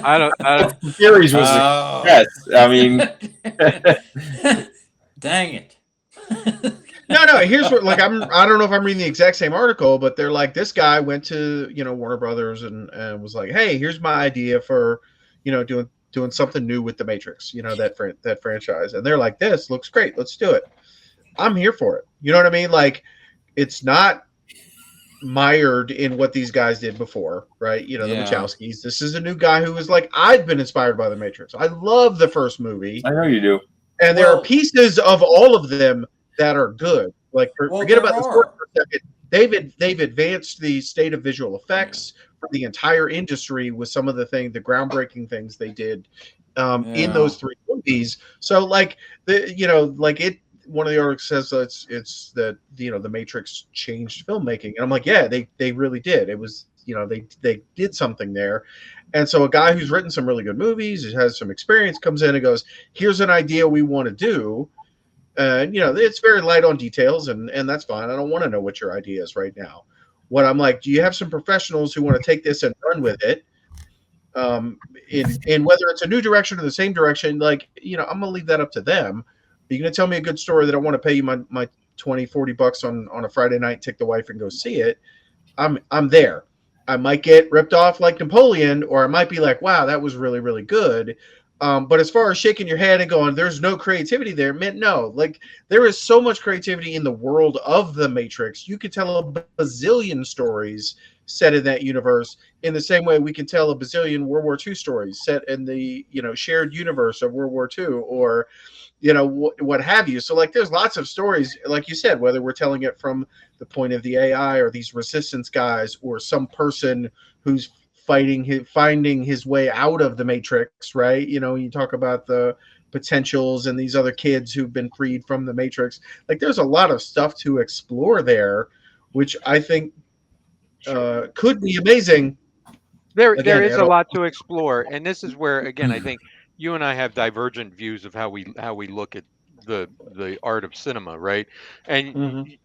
I don't. The series was a success. I mean, dang it. No. Here's what. I don't know if I'm reading the exact same article, but they're like, this guy went to Warner Brothers and was like, hey, here's my idea for doing something new with the Matrix. That franchise, and they're like, this looks great. Let's do it. I'm here for it. You know what I mean? Like, it's not mired in what these guys did before, right? The Wachowskis. This is a new guy who was like, I've been inspired by the Matrix. I love the first movie. I know you do. And there are pieces of all of them that are good. Like, forget about the story for a second. They've advanced the state of visual effects for the entire industry with some of the groundbreaking things they did in those three movies. So one of the articles says it's that the Matrix changed filmmaking, and I'm like, yeah, they really did. It was they did something there. And so a guy who's written some really good movies, has some experience, comes in and goes, here's an idea we want to do. And it's very light on details, and that's fine. I don't want to know what your idea is right now. What I'm like, do you have some professionals who want to take this and run with it? In whether it's a new direction or the same direction, I'm gonna leave that up to them. You're gonna tell me a good story that I want to pay you my $20-$40 on a Friday night, take the wife and go see it. I'm there. I might get ripped off like Napoleon, or I might be like, wow, that was really, really good. But as far as shaking your head and going, there's no creativity there, man, no. Like, there is so much creativity in the world of the Matrix. You could tell a bazillion stories set in that universe in the same way we can tell a bazillion World War II stories set in the shared universe of World War II, or what have you. So like, there's lots of stories, like you said, whether we're telling it from the point of the AI or these resistance guys, or some person who's finding his way out of the Matrix, right? You talk about the potentials and these other kids who've been freed from the Matrix. Like, there's a lot of stuff to explore there, which I think could be amazing. There is a lot to explore, and this is where, again, I think you and I have divergent views of how we look at the art of cinema, right? And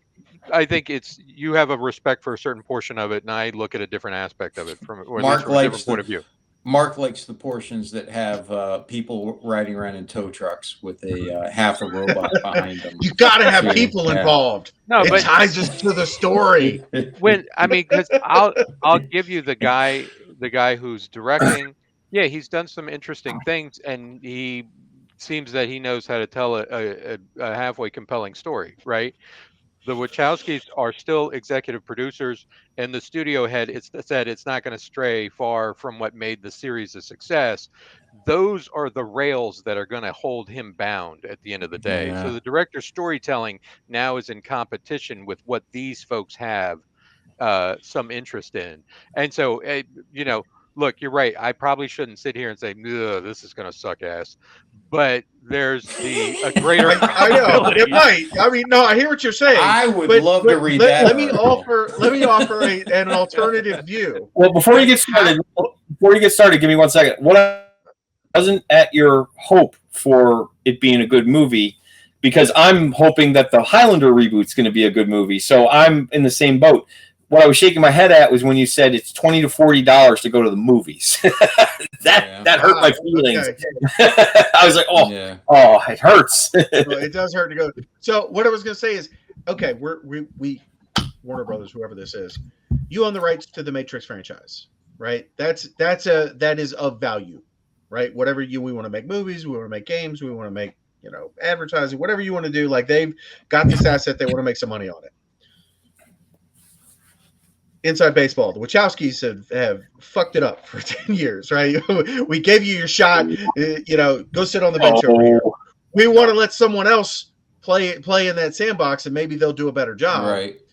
I think you have a respect for a certain portion of it, and I look at a different aspect of it from a different point of view. Mark likes the portions that have people riding around in tow trucks with a half a robot behind them. You got to have people involved. No, it ties us to the story. Because I'll give you the guy who's directing. Yeah, he's done some interesting things, and he seems that he knows how to tell a halfway compelling story, right? The Wachowskis are still executive producers, and the studio head said it's not going to stray far from what made the series a success. Those are the rails that are going to hold him bound at the end of the day. Yeah. So the director's storytelling now is in competition with what these folks have some interest in. And so, look, you're right. I probably shouldn't sit here and say, this is going to suck ass. But there's a greater I know it might. I mean, no, I hear what you're saying. I would love to read that. Let me offer an alternative view. Well, before you get started, give me 1 second. What wasn't at your hope for it being a good movie? Because I'm hoping that the Highlander reboot's going to be a good movie. So I'm in the same boat. What I was shaking my head at was when you said it's $20 to $40 to go to the movies. that hurt my feelings. Okay. I was like, oh, it hurts. Well, it does hurt to go. So what I was going to say is, okay, we Warner Brothers, whoever this is, you own the rights to the Matrix franchise, right? That is of value, right? Whatever we want to make movies, we want to make games, we want to make advertising, whatever you want to do. Like, they've got this asset, they want to make some money on it. Inside baseball, the Wachowskis have fucked it up for 10 years, right? We gave you your shot, go sit on the bench over here. We want to let someone else play in that sandbox, and maybe they'll do a better job.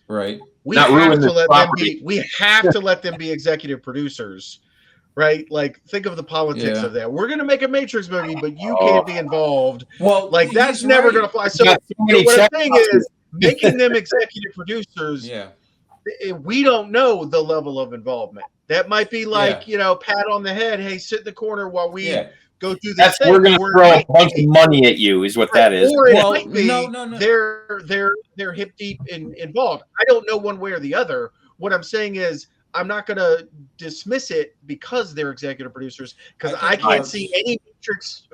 Right. We have to let them be executive producers, right? Like, think of the politics of that. We're going to make a Matrix movie, but you can't be involved. Well, like, that's never going to fly. So what I'm saying is, making them executive producers. Yeah. We don't know the level of involvement. That might be like, pat on the head. Hey, sit in the corner while we go through this. We're going to throw a bunch of money at you, is what that is. Or it might be no. They're hip deep involved. I don't know one way or the other. What I'm saying is, I'm not going to dismiss it because they're executive producers, because I can't see any Matrix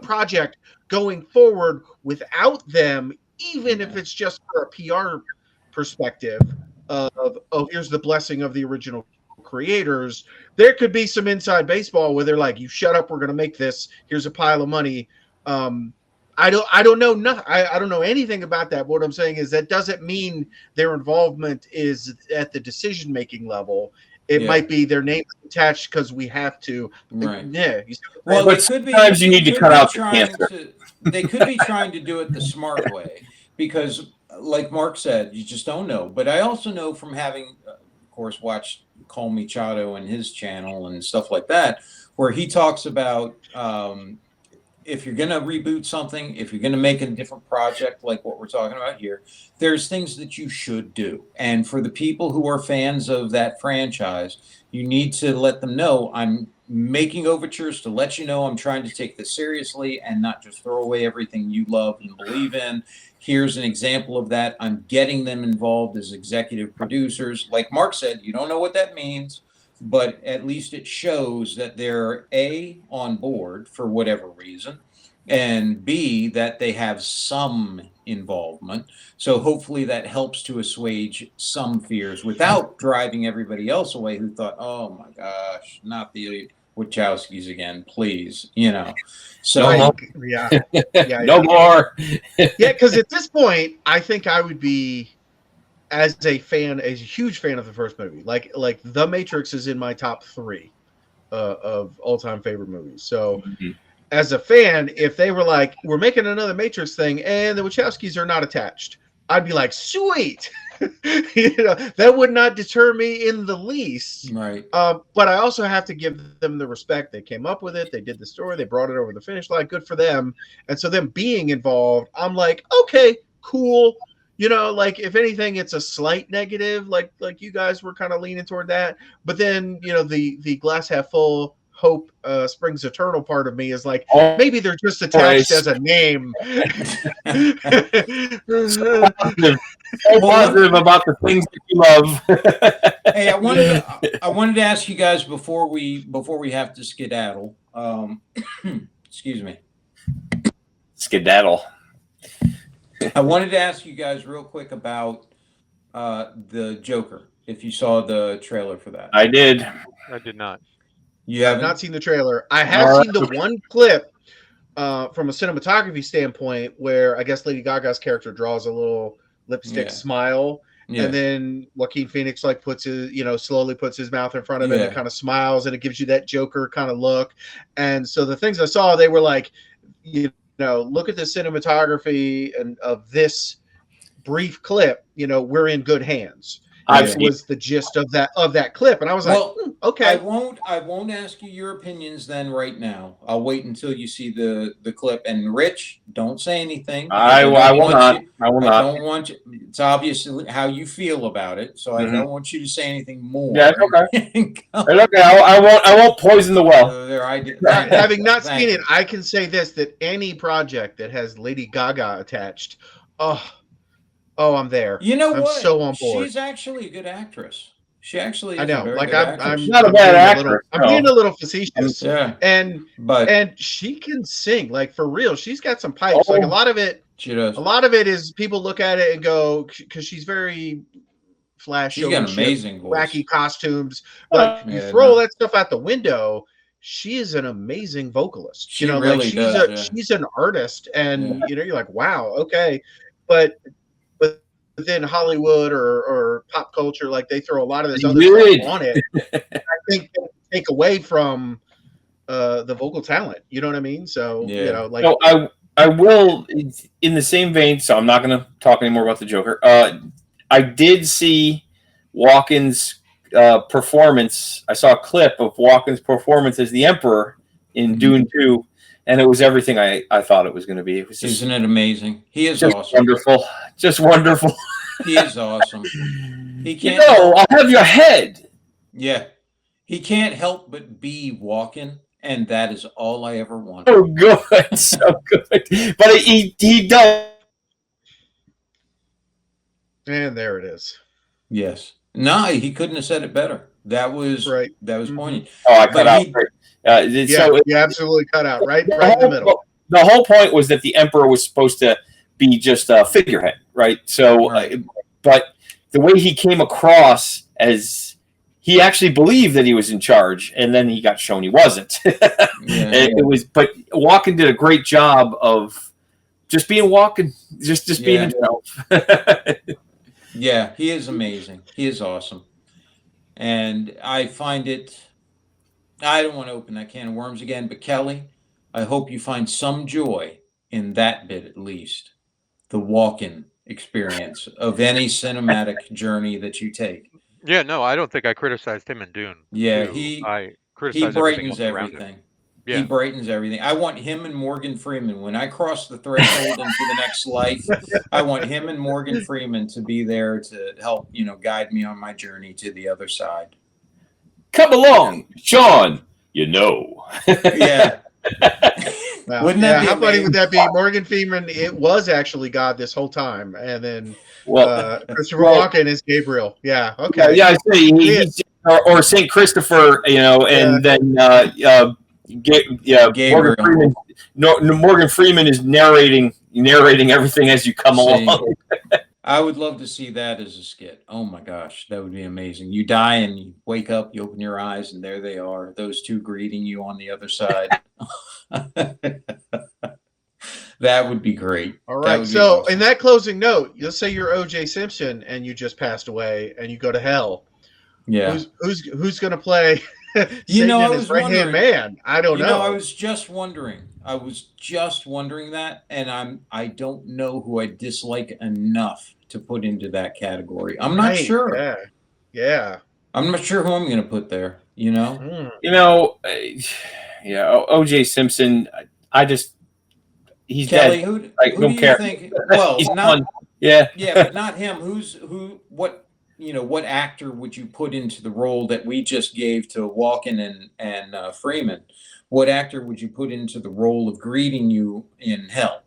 project going forward without them, even if it's just for a PR perspective of, here's the blessing of the original creators. There could be some inside baseball where they're like, you shut up, we're going to make this, here's a pile of money. I don't know nothing. I don't know anything about that. What I'm saying is, that doesn't mean their involvement is at the decision making level. It might be their name attached because we have to. Right. Yeah. Well, but sometimes you need to cut out the cancer. They could be trying to do it the smart way, because, like Mark said, you just don't know. But I also know from having, of course, watched Call Me Chado and his channel and stuff like that, where he talks about if you're going to reboot something, if you're going to make a different project like what we're talking about here, there's things that you should do. And for the people who are fans of that franchise, you need to let them know, I'm making overtures to let you know I'm trying to take this seriously and not just throw away everything you love and believe in. Here's an example of that. I'm getting them involved as executive producers. Like Mark said, you don't know what that means, but at least it shows that they're A, on board for whatever reason, and B, that they have some involvement. So hopefully that helps to assuage some fears without driving everybody else away who thought, oh my gosh, not the Wachowskis again, please, you know. So yeah, No more. Yeah, because at this point, I think I would be, as a fan, a huge fan of the first movie. Like The Matrix is in my top 3 of all-time favorite movies. So as a fan, if they were like, we're making another Matrix thing and the Wachowskis are not attached, I'd be like, sweet. You know, that would not deter me in the least. Right. But I also have to give them the respect. They came up with it. They did the story. They brought it over the finish line. Good for them. And so them being involved, I'm like, okay, cool. You know, like if anything, it's a slight negative. Like you guys were kind of leaning toward that. But then, you know, the glass half full, hope springs eternal part of me is like, maybe they're just attached as a name. So positive about the things that you love. Hey, I wanted to ask you guys before we have to skedaddle. Excuse me. Skedaddle. I wanted to ask you guys real quick about the Joker. If you saw the trailer for that, I did. I did not. You I've not seen the trailer. I have seen the one clip from a cinematography standpoint where I guess Lady Gaga's character draws a little lipstick smile, and then Joaquin Phoenix like slowly puts his mouth in front of it and kind of smiles, and it gives you that Joker kind of look. And so the things I saw, they were like, you know, look at the cinematography and of this brief clip. You know, we're in good hands. Was the gist of that clip, and I was like, okay. I won't ask you your opinions then right now. I'll wait until you see the clip. And Rich, don't say anything. I will not. I will not. I don't want you. It's obvious how you feel about it, so I don't want you to say anything more. Yeah, it's okay. It's okay. I won't poison the well. Having not seen it, I can say this: that any project that has Lady Gaga attached, oh, I'm there. You know I'm what? So on board. She's actually a good actress. She actually is. I know. I'm not a bad actress. I'm being a little facetious. Yeah. And she can sing, like, for real. She's got some pipes. Like a lot of it. She does. A lot of it is people look at it and go, because she's very flash. She's got an amazing voice. Wacky costumes. But you throw that stuff out the window. She is an amazing vocalist. She really does. She's an artist, and you know, you're like, wow, okay, but within Hollywood or pop culture, like they throw a lot of this other stuff on it. I think they take away from the vocal talent. You know what I mean? So you know, like I will in the same vein. So I'm not going to talk anymore about the Joker. I did see Walken's performance. I saw a clip of Walken's performance as the Emperor in Dune 2. And it was everything I thought it was going to be. It was Isn't it amazing? He is just awesome. Wonderful. Just wonderful. He is awesome. He can't. I'll have your head. Yeah. He can't help but be Walken, and that is all I ever wanted. Oh, good. So good. But he does. And there it is. Yes. No, he couldn't have said it better. That was right. That was poignant. Oh, I cut out. You absolutely cut out right in the middle. The whole point was that the Emperor was supposed to be just a figurehead, right? So, but the way he came across as he actually believed that he was in charge, and then he got shown he wasn't. It was, but Walken did a great job of just being Walken, just being himself. Yeah, he is amazing. He is awesome, and I find it. I don't want to open that can of worms again, but Kelly, I hope you find some joy in that bit at least. The Walken experience of any cinematic journey that you take. Yeah, no, I don't think I criticized him in Dune. Yeah, I he criticized brightens everything. He brightens everything. I want him and Morgan Freeman. When I cross the threshold into the next life, I want him and Morgan Freeman to be there to help, guide me on my journey to the other side. Come along, Sean. Yeah. Wow. Wouldn't that be how funny amazing? would that be? Morgan Freeman, it was actually God this whole time, and then Christopher Walken is Gabriel. Yeah, okay. Yeah, I say or Saint Christopher, and then Gabriel. Morgan Freeman is narrating everything as you come along. I would love to see that as a skit. Oh my gosh, that would be amazing. You die and you wake up, you open your eyes, and there they are, those two greeting you on the other side. That would be great. All right. So awesome. In that closing note, let's say you're O.J. Simpson and you just passed away and you go to hell. Yeah. Who's going to play Satan and his right-hand man? I don't know. I was just wondering that, and I don't know who I dislike enough to put into that category. I'm not sure. Yeah. I'm not sure who I'm going to put there. O.J. Simpson. He's Kelly, dead. Who don't do care. You think? Well, he's not. fun. Yeah. But not him. What actor would you put into the role that we just gave to Walken and Freeman? What actor would you put into the role of greeting you in hell?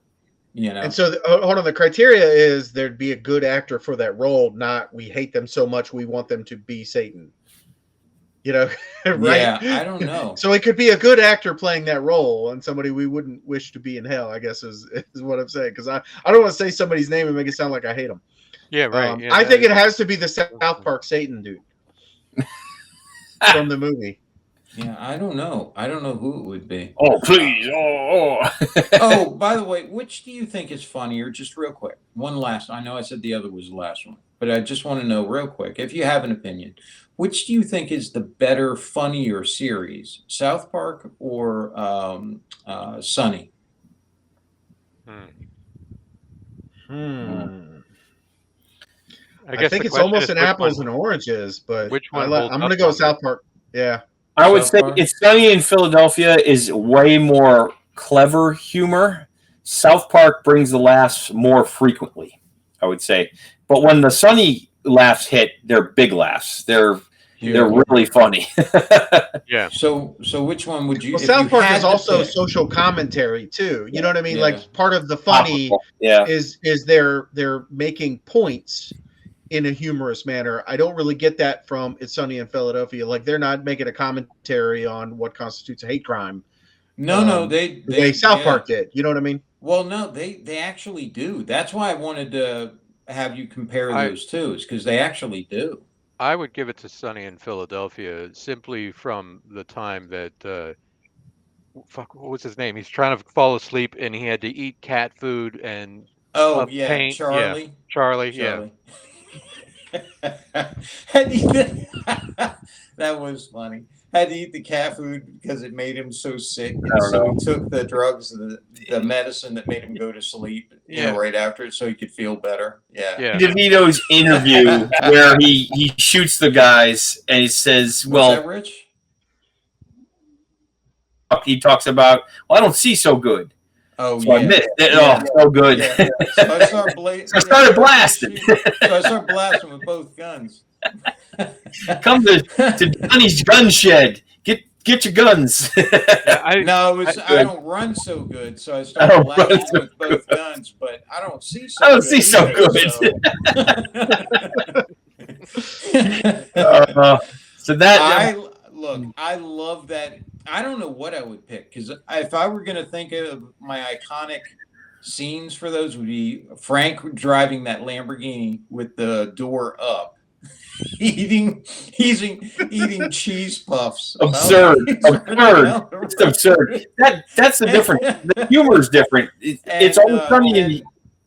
And so, hold on. The criteria is there'd be a good actor for that role, not we hate them so much we want them to be Satan. Right? Yeah, I don't know. So it could be a good actor playing that role and somebody we wouldn't wish to be in hell, I guess is what I'm saying. Because I don't want to say somebody's name and make it sound like I hate them. Yeah, right. I think it has to be the South Park Satan dude from the movie. Yeah, I don't know. I don't know who it would be. Oh, please. Oh. Oh, by the way, which do you think is funnier? Just real quick. One last. I know I said the other was the last one, but I just want to know real quick, if you have an opinion, which do you think is the better, funnier series, South Park or Sunny? I think it's almost an apples and oranges, but which one? I'm going to go South Park. Yeah. I would say it's Sunny in Philadelphia is way more clever humor. South Park brings the laughs more frequently, I would say. But when the Sunny laughs hit, they're big laughs. They're really funny. Yeah. So which one would you? Well, South Park is also social commentary too. You know what I mean? Yeah. Like part of the funny is they're making points in a humorous manner. I don't really get that from It's Sunny in Philadelphia. Like they're not making a commentary on what constitutes a hate crime. No, the way South Park did. You know what I mean? Well, no, they actually do. That's why I wanted to have you compare those two, is because they actually do. I would give it to Sunny in Philadelphia simply from the time that what was his name? He's trying to fall asleep and he had to eat cat food and paint. Charlie. Yeah. Charlie. That was funny. Had to eat the cat food because it made him so sick, and so he took the drugs, the medicine that made him go to sleep, right after it, so he could feel better. Yeah. DeVito's interview where he shoots the guys and he says, "Well, was that Rich?" He talks about, "Well, I don't see so good." Oh, so I missed it. Oh, so good. Yeah. So I started blasting. So I started blasting with both guns. Come to Johnny's gun shed. Get your guns. I don't run so good, so I started blasting with both guns. But I don't see so good. So that I love that. I don't know what I would pick, because if I were going to think of my iconic scenes for those, would be Frank driving that Lamborghini with the door up, eating cheese puffs. Absurd. It's absurd. That's the difference. The humor is different. It's always funny.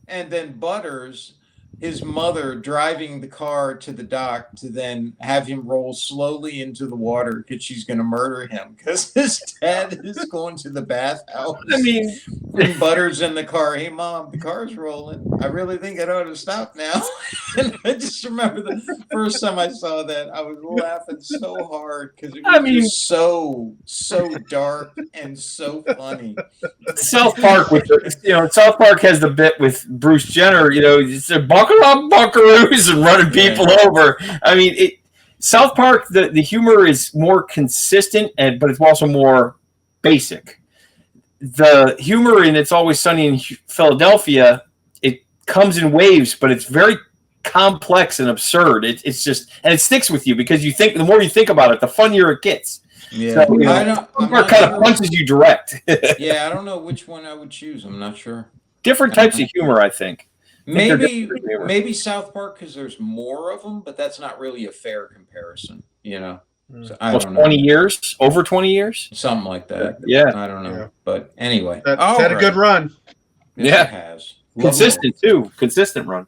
And then Butters, his mother, driving the car to the dock to then have him roll slowly into the water because she's going to murder him because his dad is going to the bathhouse. I mean, And Butter's in the car. Hey, Mom, the car's rolling. I really think I ought to stop now. And I just remember the first time I saw that, I was laughing so hard because it was just so dark and so funny. South Park, South Park has the bit with Bruce Jenner. It's a buckle up, buckaroos, and running people over. I mean, South Park, the humor is more consistent, but it's also more basic. The humor in It's Always Sunny in Philadelphia, it comes in waves, but it's very complex and absurd. It's just, and it sticks with you because the more you think about it, the funnier it gets. Yeah, so, Humor kind of punches you direct. Yeah, I don't know which one I would choose. I'm not sure. Different types of humor, I think. Maybe South Park because there's more of them, but that's not really a fair comparison, So I don't know. 20 years, over 20 years, something like that. Yeah, I don't know, but anyway, that's had a good run. Yes, it has consistent too. Consistent run.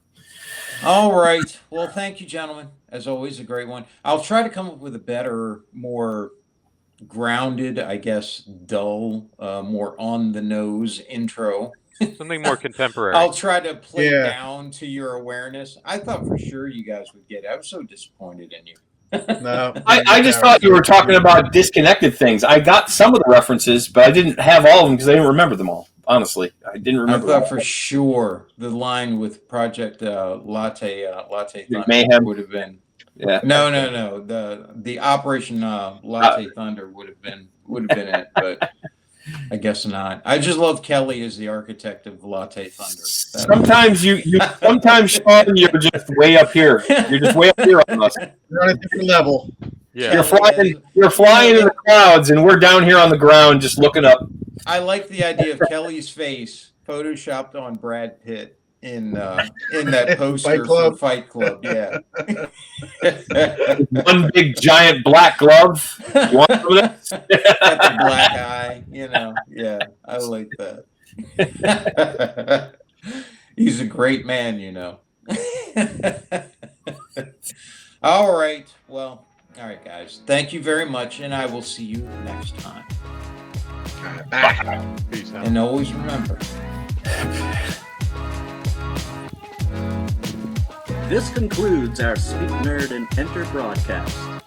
All right. Well, thank you, gentlemen. As always, a great one. I'll try to come up with a better, more grounded, I guess, dull, more on the nose intro. Something more contemporary. I'll try to play down to your awareness. I thought for sure you guys would get it. I was so disappointed in you. No, I just thought you were talking about disconnected things. I got some of the references, but I didn't have all of them because I didn't remember them all. Honestly, I didn't remember. I thought for sure the line with Project Latte Thunder Mayhem would have been. Yeah. No. The Operation Latte Thunder would have been it, but I guess not. I just love Kelly as the architect of Latte Thunder. Sometimes sometimes Sean, you're just way up here. You're just way up here on us. You're on a different level. Yeah. You're flying in the clouds, and we're down here on the ground just looking up. I like the idea of Kelly's face photoshopped on Brad Pitt in that poster for Fight Club. Yeah. One big giant black glove. You want some of that? Got the black eye, Yeah, I like that. He's a great man, All right. Well, all right, guys. Thank you very much, and I will see you next time. Peace out. And always remember. This concludes our Speak Nerd and Enter broadcast.